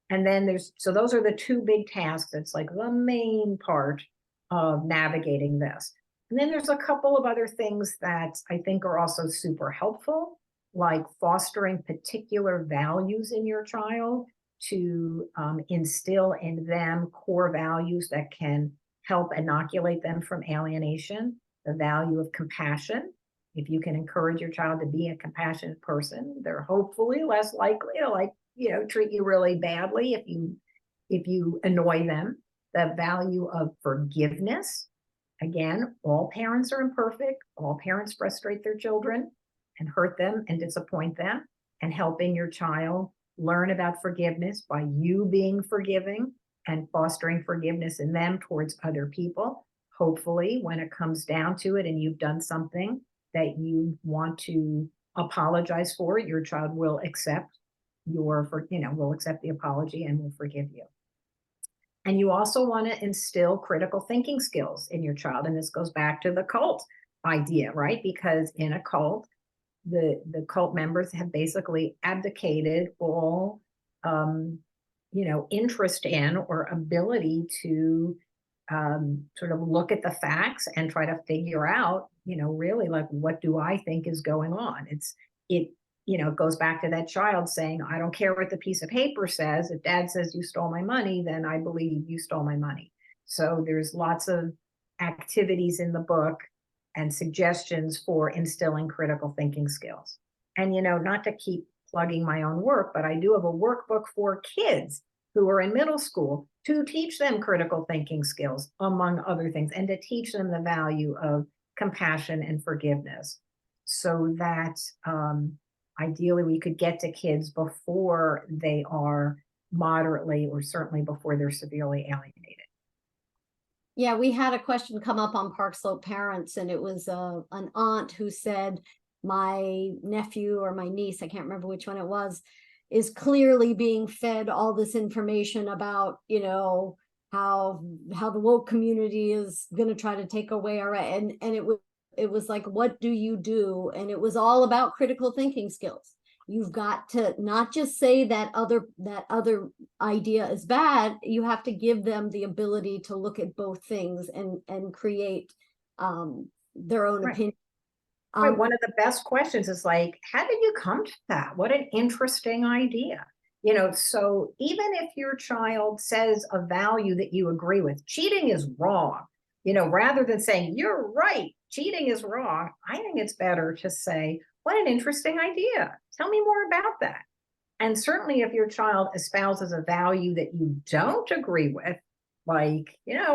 And then so those are the two big tasks. It's like the main part of navigating this. And then there's a couple of other things that I think are also super helpful, like fostering particular values in your child to instill in them core values that can help inoculate them from alienation. The value of compassion. If you can encourage your child to be a compassionate person, they're hopefully less likely to, like, you know, treat you really badly if you annoy them. The value of forgiveness. Again, all parents are imperfect. All parents frustrate their children and hurt them and disappoint them. And helping your child learn about forgiveness by you being forgiving and fostering forgiveness in them towards other people. Hopefully, when it comes down to it and you've done something that you want to apologize for, your child will accept will accept the apology and will forgive you. And you also want to instill critical thinking skills in your child. And this goes back to the cult idea, right? Because in a cult, the cult members have basically abdicated all interest in or ability to sort of look at the facts and try to figure out really like, what do I think is going on? It goes back to that child saying, I don't care what the piece of paper says. If dad says you stole my money, then I believe you stole my money. So there's lots of activities in the book and suggestions for instilling critical thinking skills. And, not to keep plugging my own work, but I do have a workbook for kids who are in middle school to teach them critical thinking skills, among other things, and to teach them the value of compassion and forgiveness, so that ideally we could get to kids before they are moderately, or certainly before they're severely alienated. Yeah, we had a question come up on Park Slope Parents, and it was an aunt who said, my nephew or my niece, I can't remember which one it was, is clearly being fed all this information about, how the woke community is going to try to take away our, and it was like, what do you do? And it was all about critical thinking skills. You've got to not just say that other idea is bad. You have to give them the ability to look at both things and create their own Right. opinion. Right. One of the best questions is like, how did you come to that? What an interesting idea. So even if your child says a value that you agree with, cheating is wrong, rather than saying, you're right, cheating is wrong, I think it's better to say, what an interesting idea. Tell me more about that. And certainly if your child espouses a value that you don't agree with, like, hey,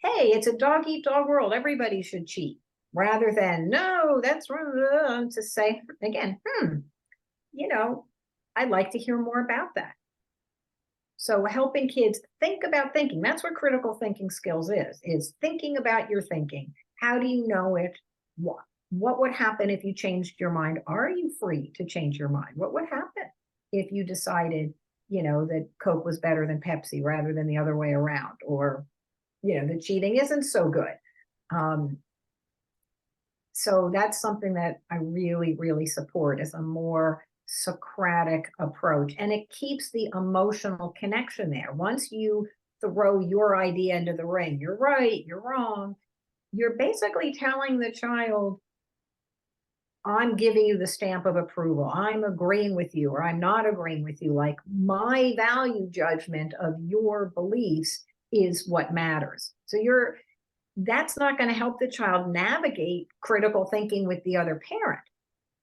it's a dog eat dog world, everybody should cheat, rather than, no, that's wrong, to say, again, I'd like to hear more about that. So helping kids think about thinking, that's what critical thinking skills is thinking about your thinking. How do you know it? What would happen if you changed your mind? Are you free to change your mind? What would happen if you decided, that Coke was better than Pepsi rather than the other way around? Or, that cheating isn't so good. So that's something that I really, really support, is a more Socratic approach. And it keeps the emotional connection there. Once you throw your idea into the ring, you're right, you're wrong, you're basically telling the child, I'm giving you the stamp of approval. I'm agreeing with you, or I'm not agreeing with you. Like, my value judgment of your beliefs is what matters. So that's not going to help the child navigate critical thinking with the other parent.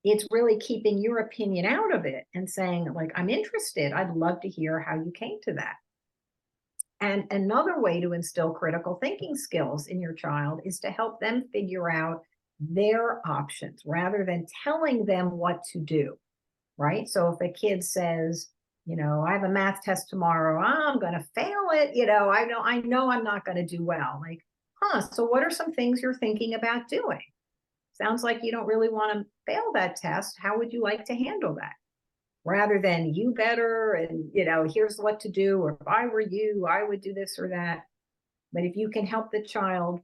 It's really keeping your opinion out of it and saying, like, I'm interested. I'd love to hear how you came to that. And another way to instill critical thinking skills in your child is to help them figure out their options rather than telling them what to do, right? So if a kid says, I have a math test tomorrow, I'm going to fail it, I know I'm not going to do well. Like, so what are some things you're thinking about doing? Sounds like you don't really want to fail that test. How would you like to handle that? Rather than, you better, and, here's what to do, or if I were you, I would do this or that. But if you can help the child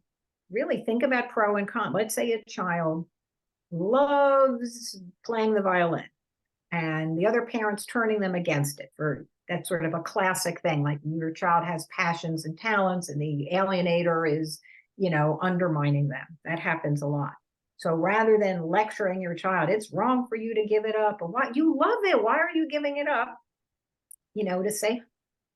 really think about pro and con. Let's say a child loves playing the violin and the other parent's turning them against it. That's sort of a classic thing. Like, your child has passions and talents and the alienator is, undermining them. That happens a lot. So rather than lecturing your child, it's wrong for you to give it up, or what, you love it, why are you giving it up? To say,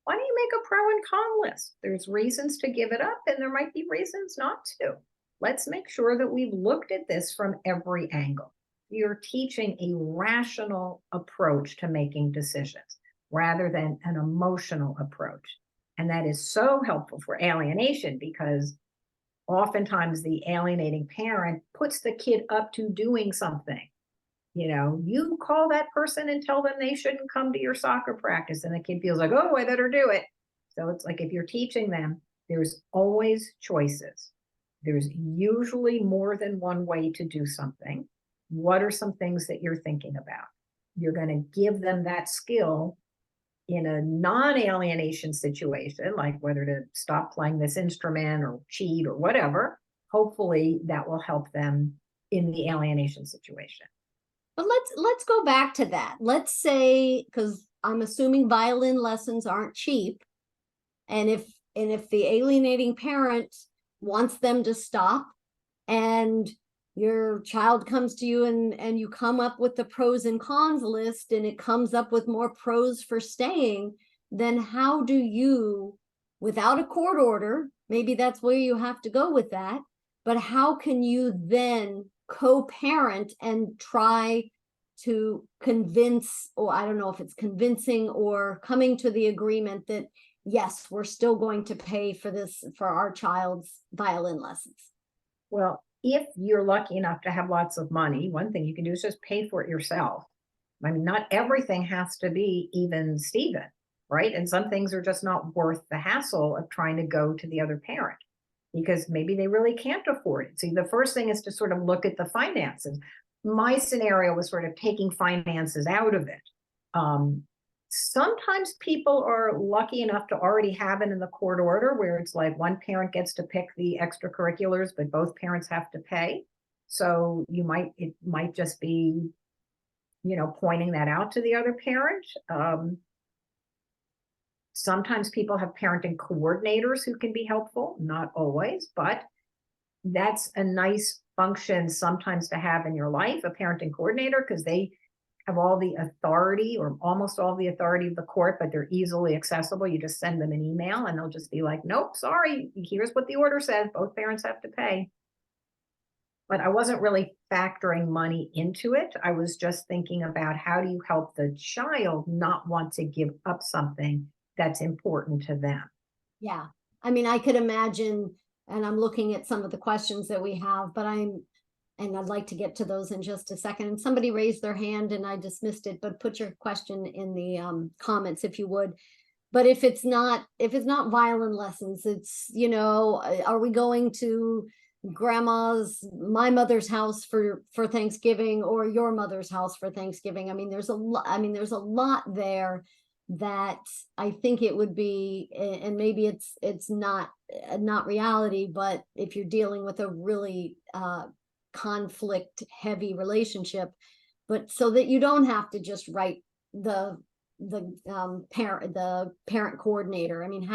why don't you make a pro and con list? There's reasons to give it up, and there might be reasons not to. Let's make sure that we've looked at this from every angle. You're teaching a rational approach to making decisions rather than an emotional approach. And that is so helpful for alienation, because oftentimes the alienating parent puts the kid up to doing something. You call that person and tell them they shouldn't come to your soccer practice, and the kid feels like, oh, I better do it. So it's like, if you're teaching them, there's always choices. There's usually more than one way to do something. What are some things that you're thinking about? You're going to give them that skill in a non-alienation situation, like whether to stop playing this instrument or cheat or whatever. Hopefully that will help them in the alienation situation. But let's go back to that. Let's say, because I'm assuming violin lessons aren't cheap, and if the alienating parent wants them to stop, and your child comes to you and you come up with the pros and cons list, and it comes up with more pros for staying, then how do you, without a court order, maybe that's where you have to go with that, but how can you then co-parent and try to convince, or I don't know if it's convincing or coming to the agreement that yes, we're still going to pay for this, for our child's violin lessons? Well, if you're lucky enough to have lots of money, one thing you can do is just pay for it yourself. I mean, not everything has to be even Steven, right? And some things are just not worth the hassle of trying to go to the other parent because maybe they really can't afford it. So the first thing is to sort of look at the finances. My scenario was sort of taking finances out of it. Sometimes people are lucky enough to already have it in the court order where it's like one parent gets to pick the extracurriculars, but both parents have to pay. So it might just be, pointing that out to the other parent. Sometimes people have parenting coordinators who can be helpful, not always, but that's a nice function sometimes to have in your life, a parenting coordinator, because they have all the authority or almost all the authority of the court, but they're easily accessible. You just send them an email and they'll just be like, nope, sorry, here's what the order says. Both parents have to pay. But I wasn't really factoring money into it. I was just thinking about how do you help the child not want to give up something that's important to them. Yeah. I mean, I could imagine, and I'm looking at some of the questions that we have, and I'd like to get to those in just a second. And somebody raised their hand and I dismissed it, but put your question in the comments if you would. But if it's not violin lessons, it's, are we going to my mother's house for Thanksgiving, or your mother's house for Thanksgiving? I mean, there's a lot there that I think it would be, and maybe it's not reality, but if you're dealing with a really conflict heavy relationship, but so that you don't have to just write the parent coordinator. I mean,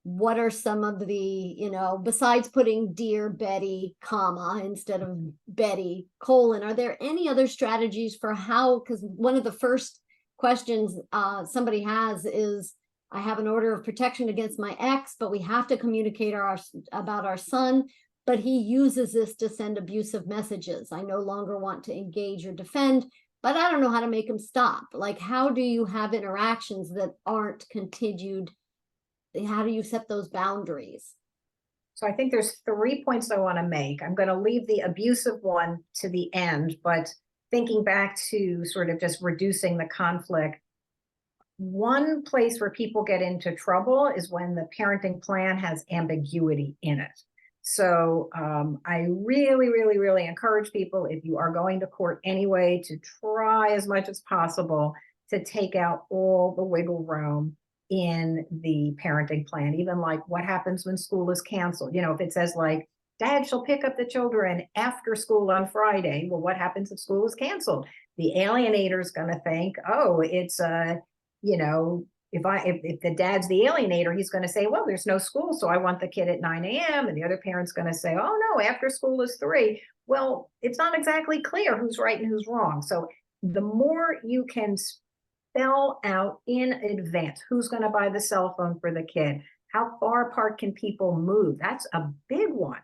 what are some of the, besides putting dear Betty, comma, instead of Betty, colon, are there any other strategies for how, because one of the first questions somebody has is, I have an order of protection against my ex, but we have to communicate about our son, but he uses this to send abusive messages. I no longer want to engage or defend, but I don't know how to make him stop. Like, how do you have interactions that aren't continued? How do you set those boundaries? So I think there's 3 points I want to make. I'm going to leave the abusive one to the end, but thinking back to sort of just reducing the conflict, one place where people get into trouble is when the parenting plan has ambiguity in it. So I really, really, really encourage people, if you are going to court anyway, to try as much as possible to take out all the wiggle room in the parenting plan, even like what happens when school is canceled. If it says like, Dad shall pick up the children after school on Friday. Well, what happens if school is canceled? The alienator is going to think, oh, it's if the dad's the alienator, he's going to say, well, there's no school, so I want the kid at 9 a.m. And the other parent's going to say, oh, no, after school is 3. Well, it's not exactly clear who's right and who's wrong. So the more you can spell out in advance who's going to buy the cell phone for the kid, how far apart can people move? That's a big one.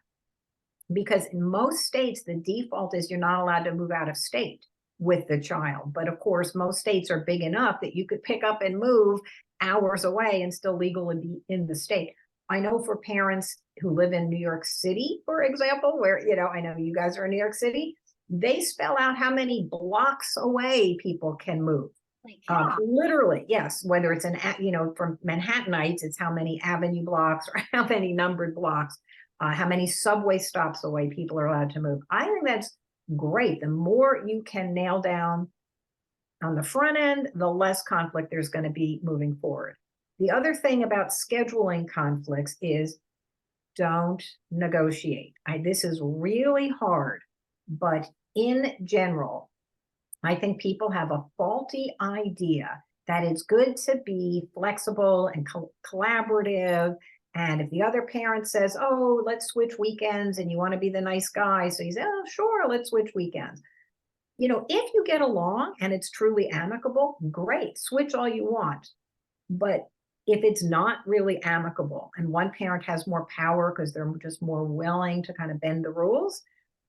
Because in most states, the default is you're not allowed to move out of state with the child. But of course, most states are big enough that you could pick up and move hours away and still legally be in the state. I know for parents who live in New York City, for example, where, I know you guys are in New York City, they spell out how many blocks away people can move. Literally, yes. Whether it's from Manhattanites, it's how many avenue blocks or how many numbered blocks, how many subway stops away people are allowed to move. I think that's great. The more you can nail down on the front end, the less conflict there's going to be moving forward. The other thing about scheduling conflicts is don't negotiate. This is really hard, but in general, I think people have a faulty idea that it's good to be flexible and collaborative And if the other parent says, oh, let's switch weekends and you want to be the nice guy, so you say, oh, sure, let's switch weekends. You know, if you get along and it's truly amicable, great, switch all you want. But if it's not really amicable and one parent has more power because they're just more willing to kind of bend the rules,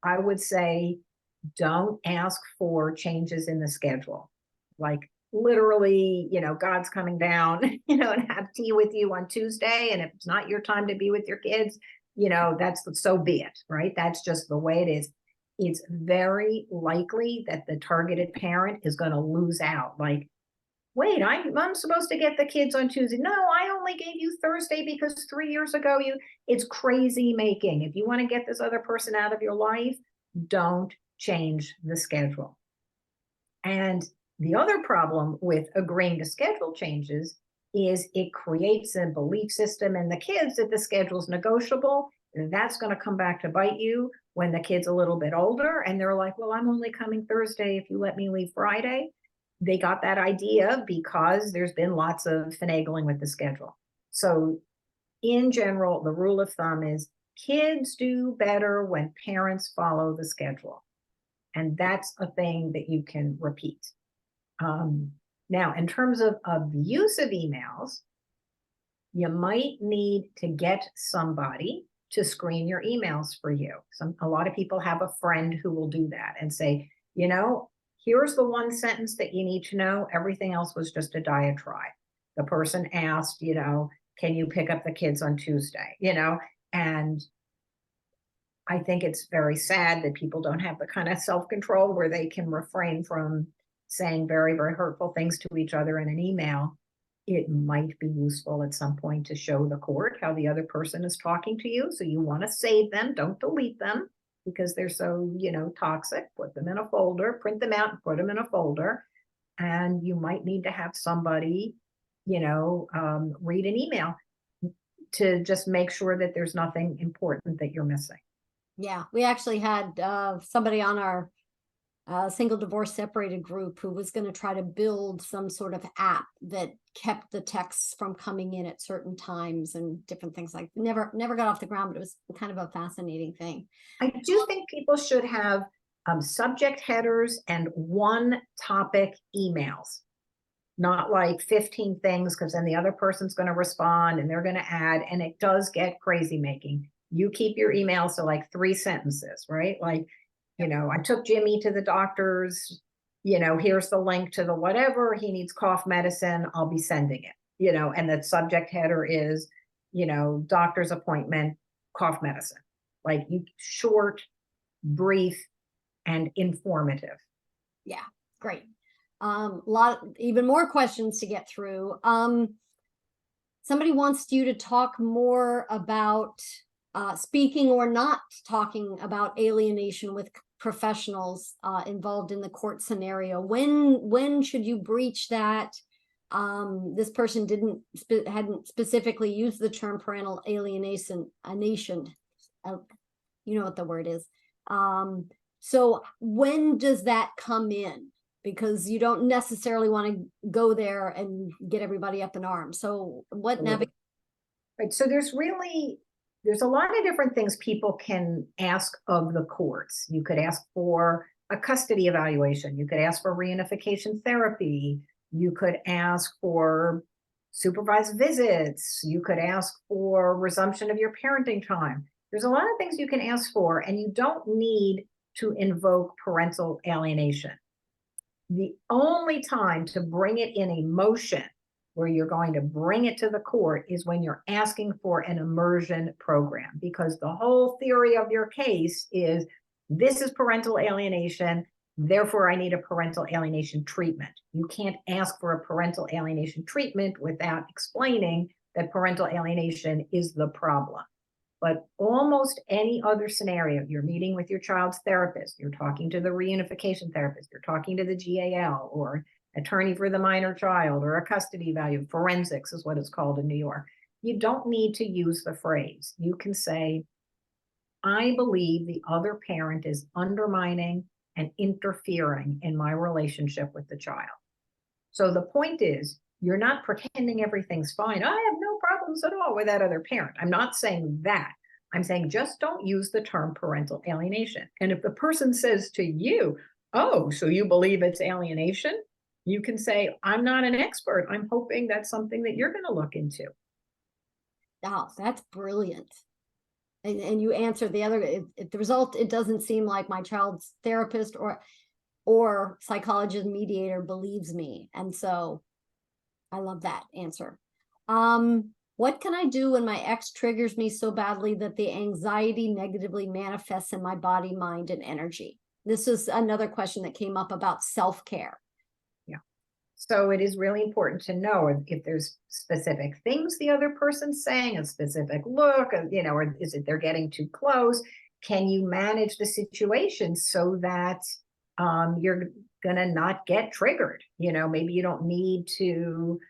I would say don't ask for changes in the schedule. Like literally, you know, God's coming down, you know, and have tea with you on Tuesday. And if it's not your time to be with your kids, you know, that's so be it, right? That's just the way it is. It's very likely that the targeted parent is going to lose out. Like, wait, I'm supposed to get the kids on Tuesday. No, I only gave you Thursday because 3 years ago it's crazy making. If you want to get this other person out of your life, don't change the schedule. And the other problem with agreeing to schedule changes is it creates a belief system in the kids that the schedule's negotiable. And that's going to come back to bite you when the kid's a little bit older and they're like, well, I'm only coming Thursday if you let me leave Friday. They got that idea because there's been lots of finagling with the schedule. So in general, the rule of thumb is kids do better when parents follow the schedule. And that's a thing that you can repeat. Now, in terms of use of emails, you might need to get somebody to screen your emails for you. A lot of people have a friend who will do that and say, you know, here's the one sentence that you need to know. Everything else was just a diatribe. The person asked, you know, can you pick up the kids on Tuesday? You know, and I think it's very sad that people don't have the kind of self-control where they can refrain from saying very, very hurtful things to each other in an email. It might be useful at some point to show the court how the other person is talking to you. So you want to save them, don't delete them because they're so, you know, toxic. Put them in a folder, print them out and put them in a folder. And you might need to have somebody, you know, read an email to just make sure that there's nothing important that you're missing. Yeah, we actually had somebody on our single divorce separated group who was going to try to build some sort of app that kept the texts from coming in at certain times and different things. Like never got off the ground, but it was kind of a fascinating thing. I do think people should have subject headers and one topic emails, not like 15 things, because then the other person's going to respond and they're going to add, and it does get crazy making. You keep your emails to like 3 sentences, right? Like, you know, I took Jimmy to the doctor's, you know, here's the link to the whatever, he needs cough medicine, I'll be sending it, you know, and the subject header is, you know, doctor's appointment, cough medicine. Like you short, brief, and informative. Yeah, great. Even more questions to get through. Somebody wants you to talk more about speaking or not talking about alienation with professionals involved in the court scenario. When should you breach that? This person hadn't specifically used the term parental alienation. You know what the word is. So when does that come in? Because you don't necessarily want to go there and get everybody up in arms. So what navigate? Right. So there's a lot of different things people can ask of the courts. You could ask for a custody evaluation. You could ask for reunification therapy. You could ask for supervised visits. You could ask for resumption of your parenting time. There's a lot of things you can ask for, and you don't need to invoke parental alienation. The only time to bring it in a motion where you're going to bring it to the court is when you're asking for an immersion program, because the whole theory of your case is this is parental alienation, therefore I need a parental alienation treatment. You can't ask for a parental alienation treatment without explaining that parental alienation is the problem. But almost any other scenario, you're meeting with your child's therapist, you're talking to the reunification therapist, you're talking to the GAL or attorney for the minor child or a custody value, forensics is what it's called in New York. You don't need to use the phrase. You can say, I believe the other parent is undermining and interfering in my relationship with the child. So the point is, you're not pretending everything's fine. I have no problem problems at all with that other parent. I'm not saying that. I'm saying just don't use the term parental alienation. And if the person says to you, oh, so you believe it's alienation? You can say, I'm not an expert. I'm hoping that's something that you're going to look into. Oh, that's brilliant. And you answer the other, the result, it doesn't seem like my child's therapist or psychologist mediator believes me. And so I love that answer. What can I do when my ex triggers me so badly that the anxiety negatively manifests in my body, mind, and energy? This is another question that came up about self-care. Yeah. So it is really important to know if there's specific things the other person's saying, a specific look, or is it they're getting too close? Can you manage the situation so that you're going to not get triggered? Maybe you don't need to,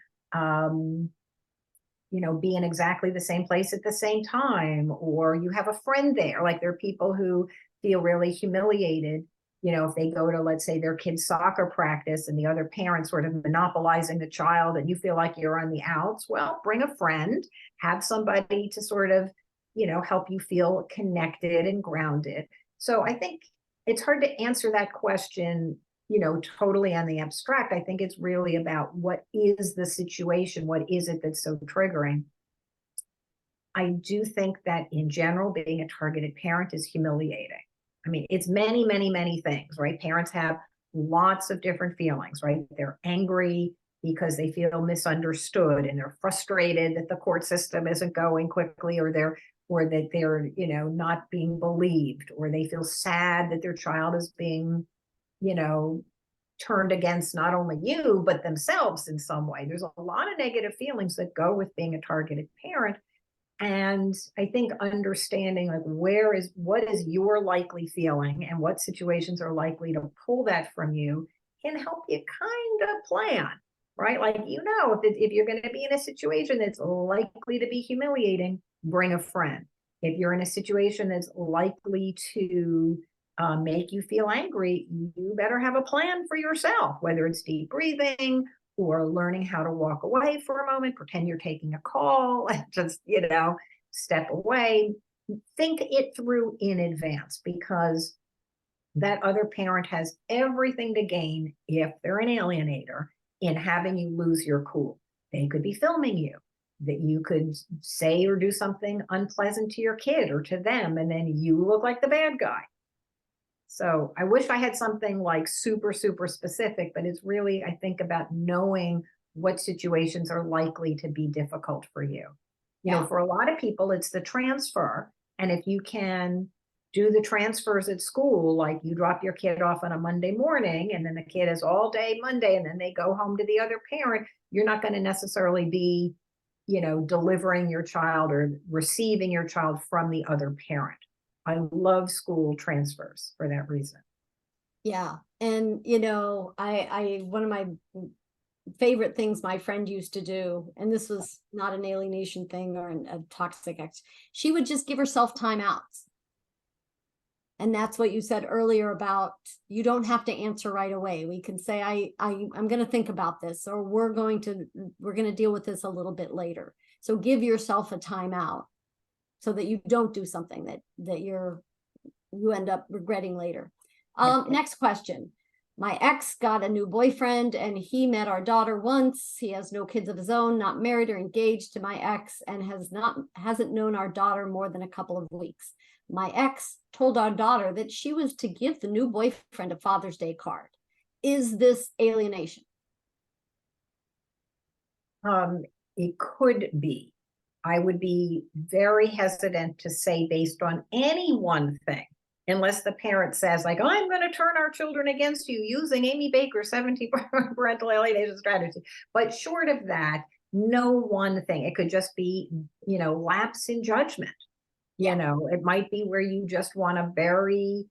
be in exactly the same place at the same time, or you have a friend there. Like there are people who feel really humiliated, if they go to, let's say, their kid's soccer practice and the other parent sort of monopolizing the child and you feel like you're on the outs. Well, bring a friend, have somebody to sort of, help you feel connected and grounded. So I think it's hard to answer that question, totally on the abstract. I think it's really about what is the situation? What is it that's so triggering? I do think that in general, being a targeted parent is humiliating. I mean, it's many, many, many things, right? Parents have lots of different feelings, right? They're angry because they feel misunderstood and they're frustrated that the court system isn't going quickly, or that they're, not being believed, or they feel sad that their child is being, turned against not only you, but themselves in some way. There's a lot of negative feelings that go with being a targeted parent. And I think understanding like what is your likely feeling and what situations are likely to pull that from you can help you kind of plan, right? Like, if you're going to be in a situation that's likely to be humiliating, bring a friend. If you're in a situation that's likely to make you feel angry, you better have a plan for yourself, whether it's deep breathing or learning how to walk away for a moment, pretend you're taking a call and just, step away. Think it through in advance, because that other parent has everything to gain, if they're an alienator, in having you lose your cool. They could be filming you, that you could say or do something unpleasant to your kid or to them, and then you look like the bad guy. So I wish I had something like super, super specific, but it's really, I think, about knowing what situations are likely to be difficult for you. For a lot of people, it's the transfer. And if you can do the transfers at school, like you drop your kid off on a Monday morning and then the kid is all day Monday and then they go home to the other parent, you're not going to necessarily be, delivering your child or receiving your child from the other parent. I love school transfers for that reason. Yeah. And, I one of my favorite things my friend used to do, and this was not an alienation thing or a toxic ex, she would just give herself timeouts. And that's what you said earlier about, you don't have to answer right away. We can say, I'm going to think about this, or we're going to deal with this a little bit later. So give yourself a timeout so that you don't do something that you end up regretting later. Next question. My ex got a new boyfriend and he met our daughter once. He has no kids of his own, not married or engaged to my ex, and hasn't known our daughter more than a couple of weeks. My ex told our daughter that she was to give the new boyfriend a Father's Day card. Is this alienation? It could be. I would be very hesitant to say based on any one thing, unless the parent says, like, I'm going to turn our children against you using Amy Baker's 17 parental alienation strategy. But short of that, no one thing. It could just be, lapse in judgment. It might be where you just want to very,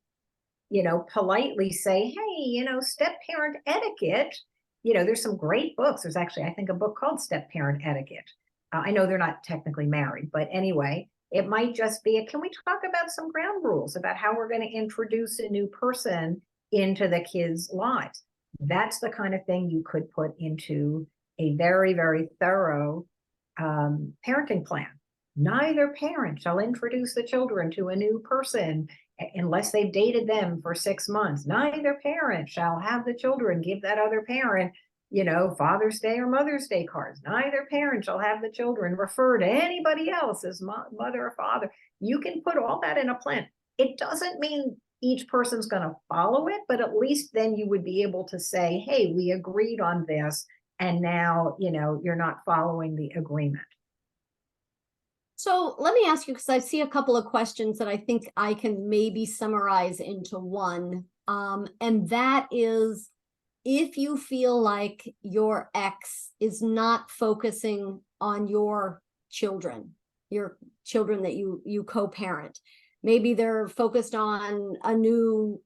politely say, hey, step parent etiquette. There's some great books. There's actually, I think, a book called Step Parent Etiquette. I know they're not technically married, but anyway, it might just be, can we talk about some ground rules about how we're going to introduce a new person into the kids' lives? That's the kind of thing you could put into a very, very thorough parenting plan. Neither parent shall introduce the children to a new person unless they've dated them for 6 months. Neither parent shall have the children give that other parent, Father's Day or Mother's Day cards. Neither parent shall have the children refer to anybody else as mother or father. You can put all that in a plan. It doesn't mean each person's going to follow it, but at least then you would be able to say, hey, we agreed on this, and now, you're not following the agreement. So let me ask you, because I see a couple of questions that I think I can maybe summarize into one. And that is, if you feel like your ex is not focusing on your children that you co-parent, maybe they're focused on a new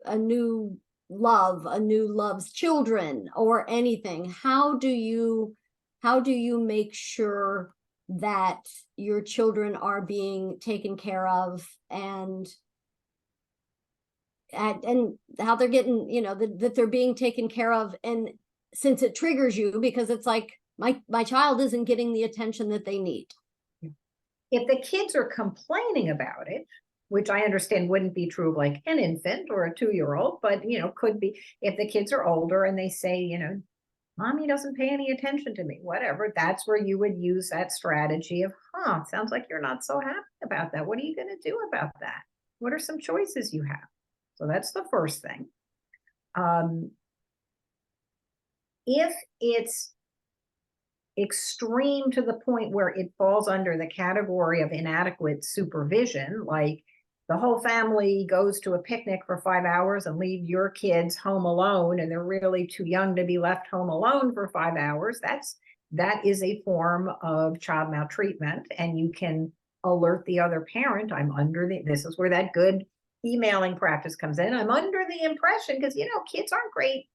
love's children or anything. How do you make sure that your children are being taken care of, and how they're getting, that they're being taken care of? And since it triggers you, because it's like, my child isn't getting the attention that they need. If the kids are complaining about it, which I understand wouldn't be true of like an infant or a 2-year-old, but could be if the kids are older and they say, Mommy doesn't pay any attention to me, whatever, that's where you would use that strategy of, sounds like you're not so happy about that. What are you going to do about that? What are some choices you have? So that's the first thing. If it's extreme to the point where it falls under the category of inadequate supervision, like the whole family goes to a picnic for 5 hours and leave your kids home alone, and they're really too young to be left home alone for 5 hours, that is a form of child maltreatment, and you can alert the other parent. This is where that good emailing practice comes in. I'm under the impression, because kids aren't great,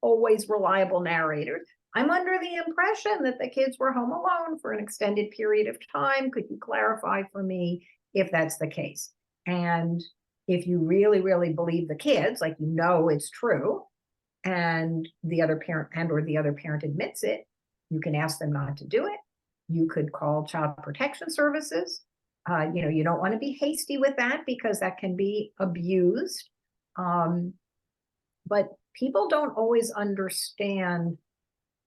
always reliable narrators. I'm under the impression that the kids were home alone for an extended period of time. Could you clarify for me if that's the case? And if you really, really believe the kids, like it's true, and the other parent admits it, you can ask them not to do it. You could call Child Protection Services. You don't want to be hasty with that, because that can be abused. But people don't always understand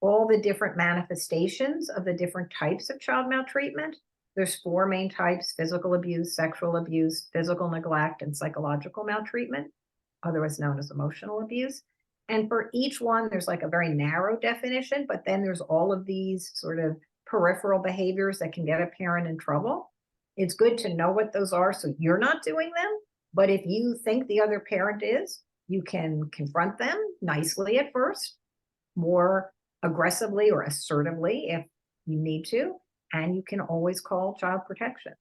all the different manifestations of the different types of child maltreatment. There's 4 main types: physical abuse, sexual abuse, physical neglect, and psychological maltreatment, otherwise known as emotional abuse. And for each one, there's like a very narrow definition, but then there's all of these sort of peripheral behaviors that can get a parent in trouble. It's good to know what those are so you're not doing them. But if you think the other parent is, you can confront them nicely at first, more aggressively or assertively if you need to, and you can always call child protection.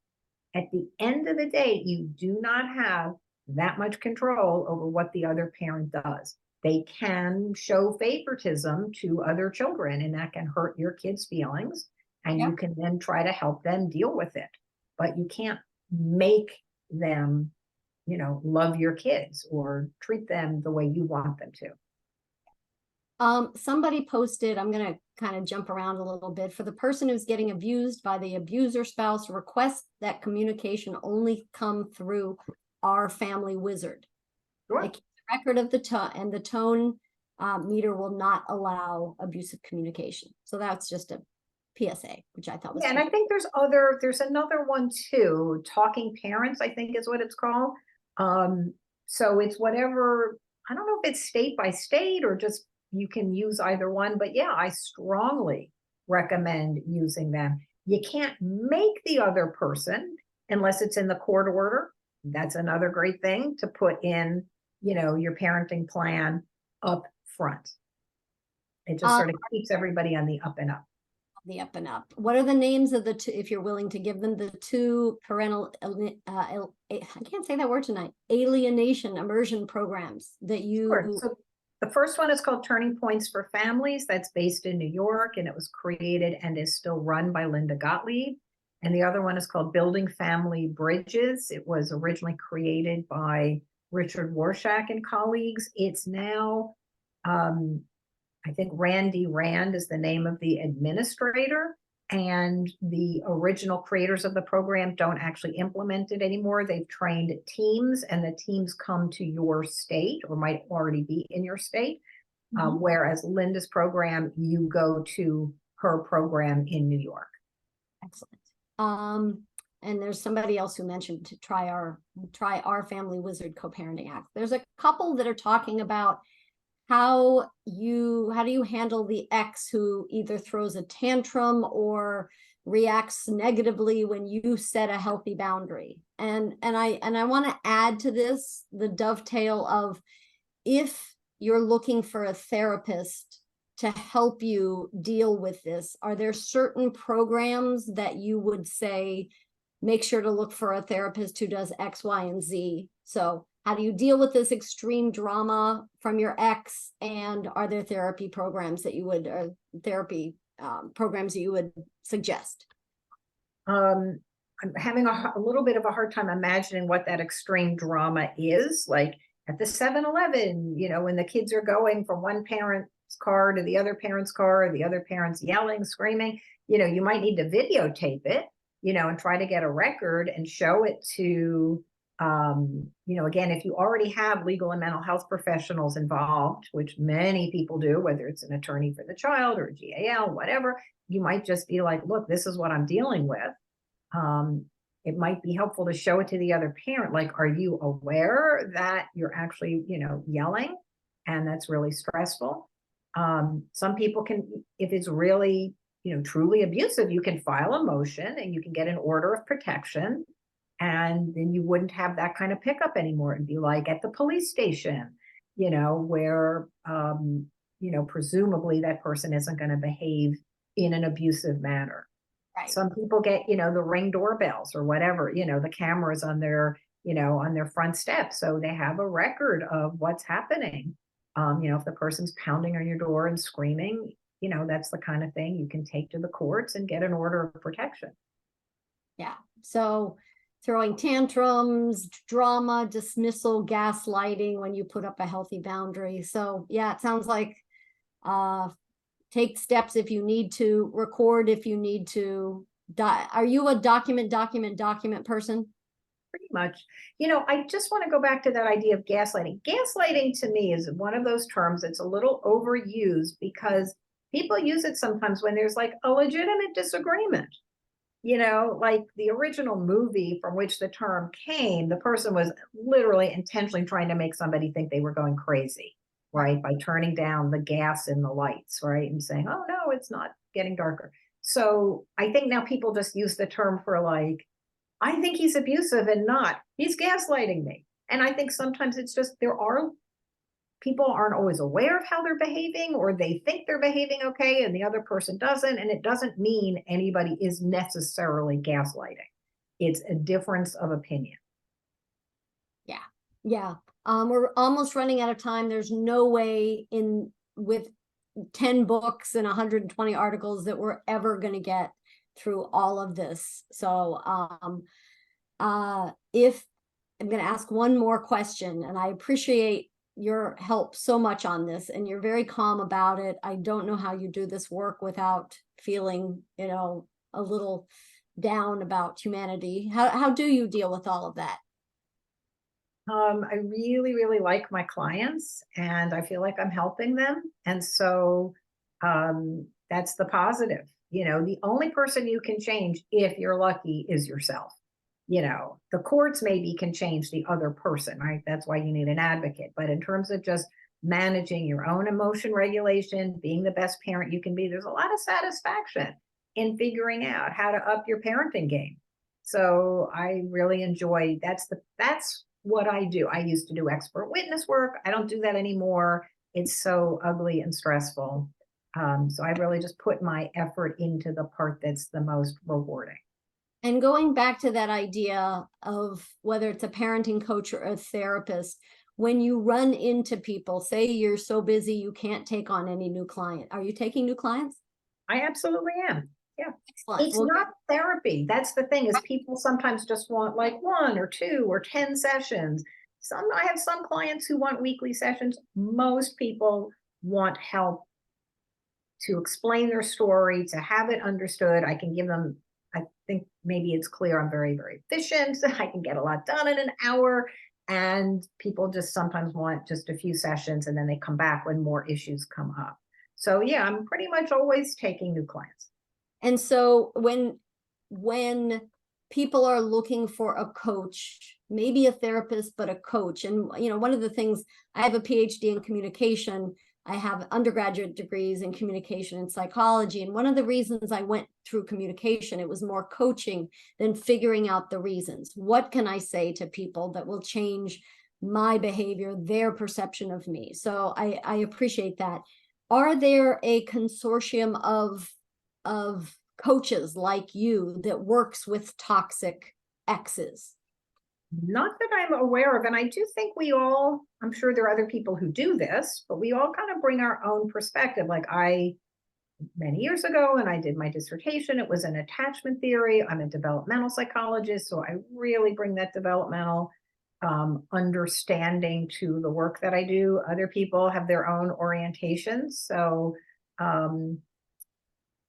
At the end of the day, you do not have that much control over what the other parent does. They can show favoritism to other children, and that can hurt your kids' feelings, and you can then try to help them deal with it. But you can't make them, love your kids or treat them the way you want them to. Somebody posted, I'm going to kind of jump around a little bit. For the person who's getting abused by the abuser spouse, request that communication only come through our family wizard. Sure. It keeps record of the tone, and the tone meter will not allow abusive communication. So that's just a PSA, which I thought was and I think there's another one too. Talking Parents, I think is what it's called. So it's whatever, I don't know if it's state by state or just you can use either one, but I strongly recommend using them. You can't make the other person unless it's in the court order. That's another great thing to put in, your parenting plan up front. It just sort of keeps everybody on the up and up. The up and up. What are the names of the two, if you're willing to give them, the 2 parental, I can't say that word tonight, alienation immersion programs that you... Sure. So the first one is called Turning Points for Families. That's based in New York, and it was created and is still run by Linda Gottlieb. And the other one is called Building Family Bridges. It was originally created by Richard Warshak and colleagues. It's now, I think Randy Rand is the name of the administrator. and the original creators of the program don't actually implement it anymore. They've trained teams, and the teams come to your state or might already be in your state. Whereas Linda's program, you go to her program in New York. Excellent. And there's somebody else who mentioned to try our Family Wizard Co-Parenting Act. There's a couple that are talking about how do you handle the ex who either throws a tantrum or reacts negatively when you set a healthy boundary. And I want to add to this the dovetail of, if you're looking for a therapist to help you deal with this, are there certain programs that you would say, make sure to look for a therapist who does X, Y, and Z? So how do you deal with this extreme drama from your ex? And are there therapy programs that you would, or programs that you would suggest? I'm having a little bit of a hard time imagining what that extreme drama is. Like at the 7-Eleven, when the kids are going from one parent's car to the other parent's car, or the other parent's yelling, screaming, you might need to videotape it, and try to get a record and show it to, again, if you already have legal and mental health professionals involved, which many people do, whether it's an attorney for the child or a GAL, whatever, you might just be like, look, this is what I'm dealing with. It might be helpful to show it to the other parent. Like, are you aware that you're actually, yelling, and that's really stressful? Some people can, if it's really, truly abusive, you can file a motion and you can get an order of protection, and then you wouldn't have that kind of pickup anymore. It'd be like at the police station, where, presumably that person isn't going to behave in an abusive manner. Right. Some people get, the Ring doorbells or whatever, the cameras on their, on their front steps. So they have a record of what's happening. If the person's pounding on your door and screaming, that's the kind of thing you can take to the courts and get an order of protection. Yeah. So throwing tantrums, drama, dismissal, gaslighting when you put up a healthy boundary. So yeah, it sounds like take steps if you need to, record if you need to. Are you a document person? Pretty much. I just want to go back to that idea of gaslighting. Gaslighting to me is one of those terms that's a little overused, because people use it sometimes when there's like a legitimate disagreement. Like the original movie from which the term came, the person was literally intentionally trying to make somebody think they were going crazy, right? By turning down the gas in the lights, right? And saying, oh no, it's not getting darker. So I think now people just use the term for like, I think he's abusive, and not, he's gaslighting me. And I think sometimes it's just, people aren't always aware of how they're behaving, or they think they're behaving okay and the other person doesn't. And it doesn't mean anybody is necessarily gaslighting. It's a difference of opinion. Yeah. Yeah. We're almost running out of time. There's no way with 10 books and 120 articles that we're ever going to get through all of this. So if I'm going to ask one more question, and I appreciate your help so much on this, and you're very calm about it. I don't know how you do this work without feeling, a little down about humanity. How do you deal with all of that? I really, really like my clients, and I feel like I'm helping them. And so that's the positive. The only person you can change, if you're lucky, is yourself. The courts maybe can change the other person, right? That's why you need an advocate. But in terms of just managing your own emotion regulation, being the best parent you can be, there's a lot of satisfaction in figuring out how to up your parenting game. So I really enjoy, that's what I do. I used to do expert witness work. I don't do that anymore. It's so ugly and stressful. So I really just put my effort into the part that's the most rewarding. And going back to that idea of whether it's a parenting coach or a therapist, when you run into people, say you're so busy you can't take on any new client, are you taking new clients? I absolutely am. Yeah. Excellent. It's not therapy. That's the thing, is people sometimes just want like 1 or 2 or 10 sessions. I have some clients who want weekly sessions. Most people want help to explain their story, to have it understood. I can give them, I think maybe it's clear I'm very, very efficient. I can get a lot done in an hour. And people just sometimes want just a few sessions and then they come back when more issues come up. So yeah, I'm pretty much always taking new clients. And so when people are looking for a coach, maybe a therapist, but a coach, and one of the things, I have a PhD in communication. I have undergraduate degrees in communication and psychology. And one of the reasons I went through communication, it was more coaching than figuring out the reasons. What can I say to people that will change my behavior, their perception of me? So I appreciate that. Are there a consortium of coaches like you that works with toxic exes? Not that I'm aware of. And I do think we all, I'm sure there are other people who do this, but we all kind of bring our own perspective. Like many years ago, when I did my dissertation, it was in attachment theory. I'm a developmental psychologist, so I really bring that developmental understanding to the work that I do. Other people have their own orientations. So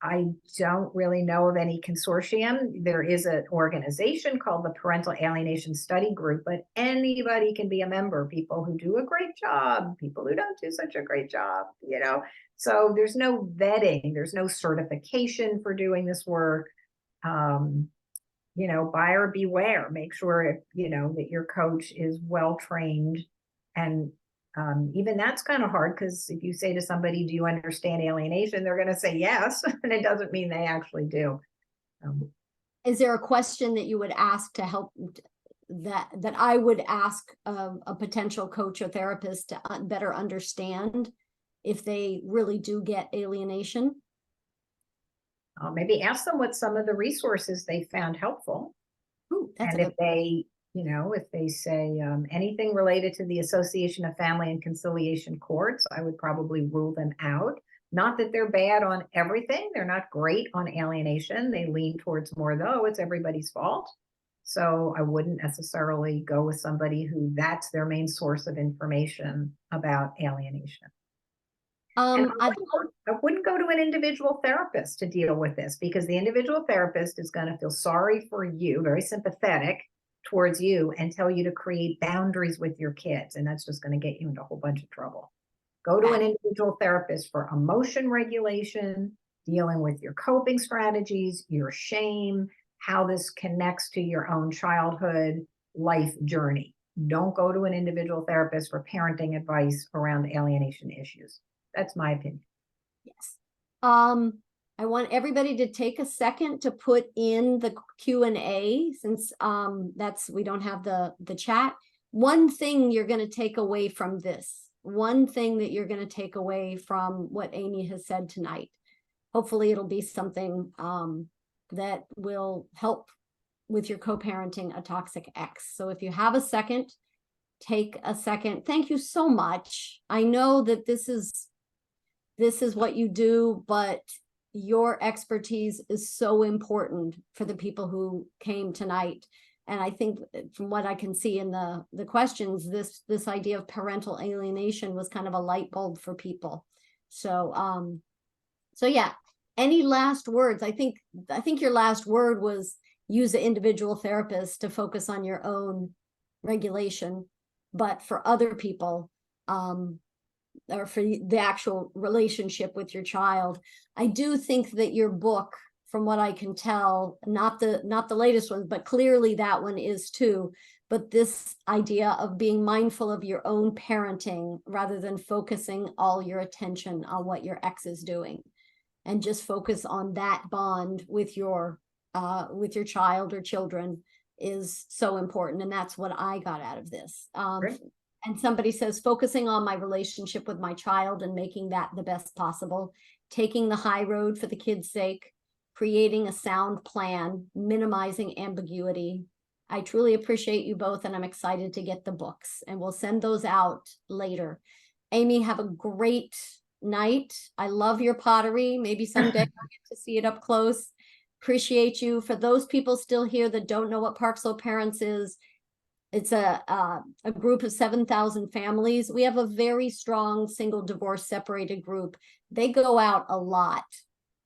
I don't really know of any consortium. There is an organization called the Parental Alienation Study Group, but anybody can be a member. People who do a great job, people who don't do such a great job, So there's no vetting, there's no certification for doing this work. Buyer beware. Make sure that your coach is well trained, and even that's kind of hard, because if you say to somebody, do you understand alienation, they're going to say yes, and it doesn't mean they actually do. Is there a question that you would ask to help, that I would ask a potential coach or therapist to better understand if they really do get alienation? Maybe ask them what some of the resources they found helpful. Ooh, that's and if they say anything related to the Association of Family and Conciliation Courts, I would probably rule them out. Not that they're bad on everything. They're not great on alienation. They lean towards more, though, it's everybody's fault. So I wouldn't necessarily go with somebody who that's their main source of information about alienation. And I wouldn't go to an individual therapist to deal with this, because the individual therapist is going to feel sorry for you, very sympathetic towards you, and tell you to create boundaries with your kids. And that's just going to get you into a whole bunch of trouble. Go to an individual therapist for emotion regulation, dealing with your coping strategies, your shame, how this connects to your own childhood life journey. Don't go to an individual therapist for parenting advice around alienation issues. That's my opinion. Yes. I want everybody to take a second to put in the Q&A, since we don't have the chat. One thing you're going to take away from this, one thing that you're going to take away from what Amy has said tonight. Hopefully it'll be something that will help with your co-parenting a toxic ex. So if you have a second, take a second. Thank you so much. I know that this is what you do, but your expertise is so important for the people who came tonight. And I think from what I can see in the questions, this idea of parental alienation was kind of a light bulb for people. So yeah, any last words? I think your last word was use an individual therapist to focus on your own regulation, but for other people, or for the actual relationship with your child. I do think that your book, from what I can tell, not the latest one, but clearly that one is too, but this idea of being mindful of your own parenting rather than focusing all your attention on what your ex is doing, and just focus on that bond with your child or children, is so important. And that's what I got out of this. And somebody says, focusing on my relationship with my child and making that the best possible, taking the high road for the kids' sake, creating a sound plan, minimizing ambiguity. I truly appreciate you both, and I'm excited to get the books, and we'll send those out later. Amy, have a great night. I love your pottery. Maybe someday I'll get to see it up close. Appreciate you. For those people still here that don't know what Park Slope Parents is, It's a group of 7,000 families. We have a very strong single divorce separated group. They go out a lot.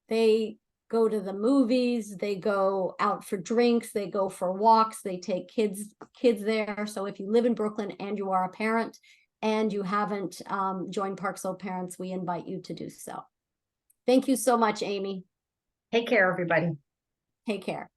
They go to the movies, they go out for drinks, they go for walks, they take kids there. So if you live in Brooklyn and you are a parent and you haven't joined Park Slope Parents, we invite you to do so. Thank you so much, Amy. Take care, everybody. Take care.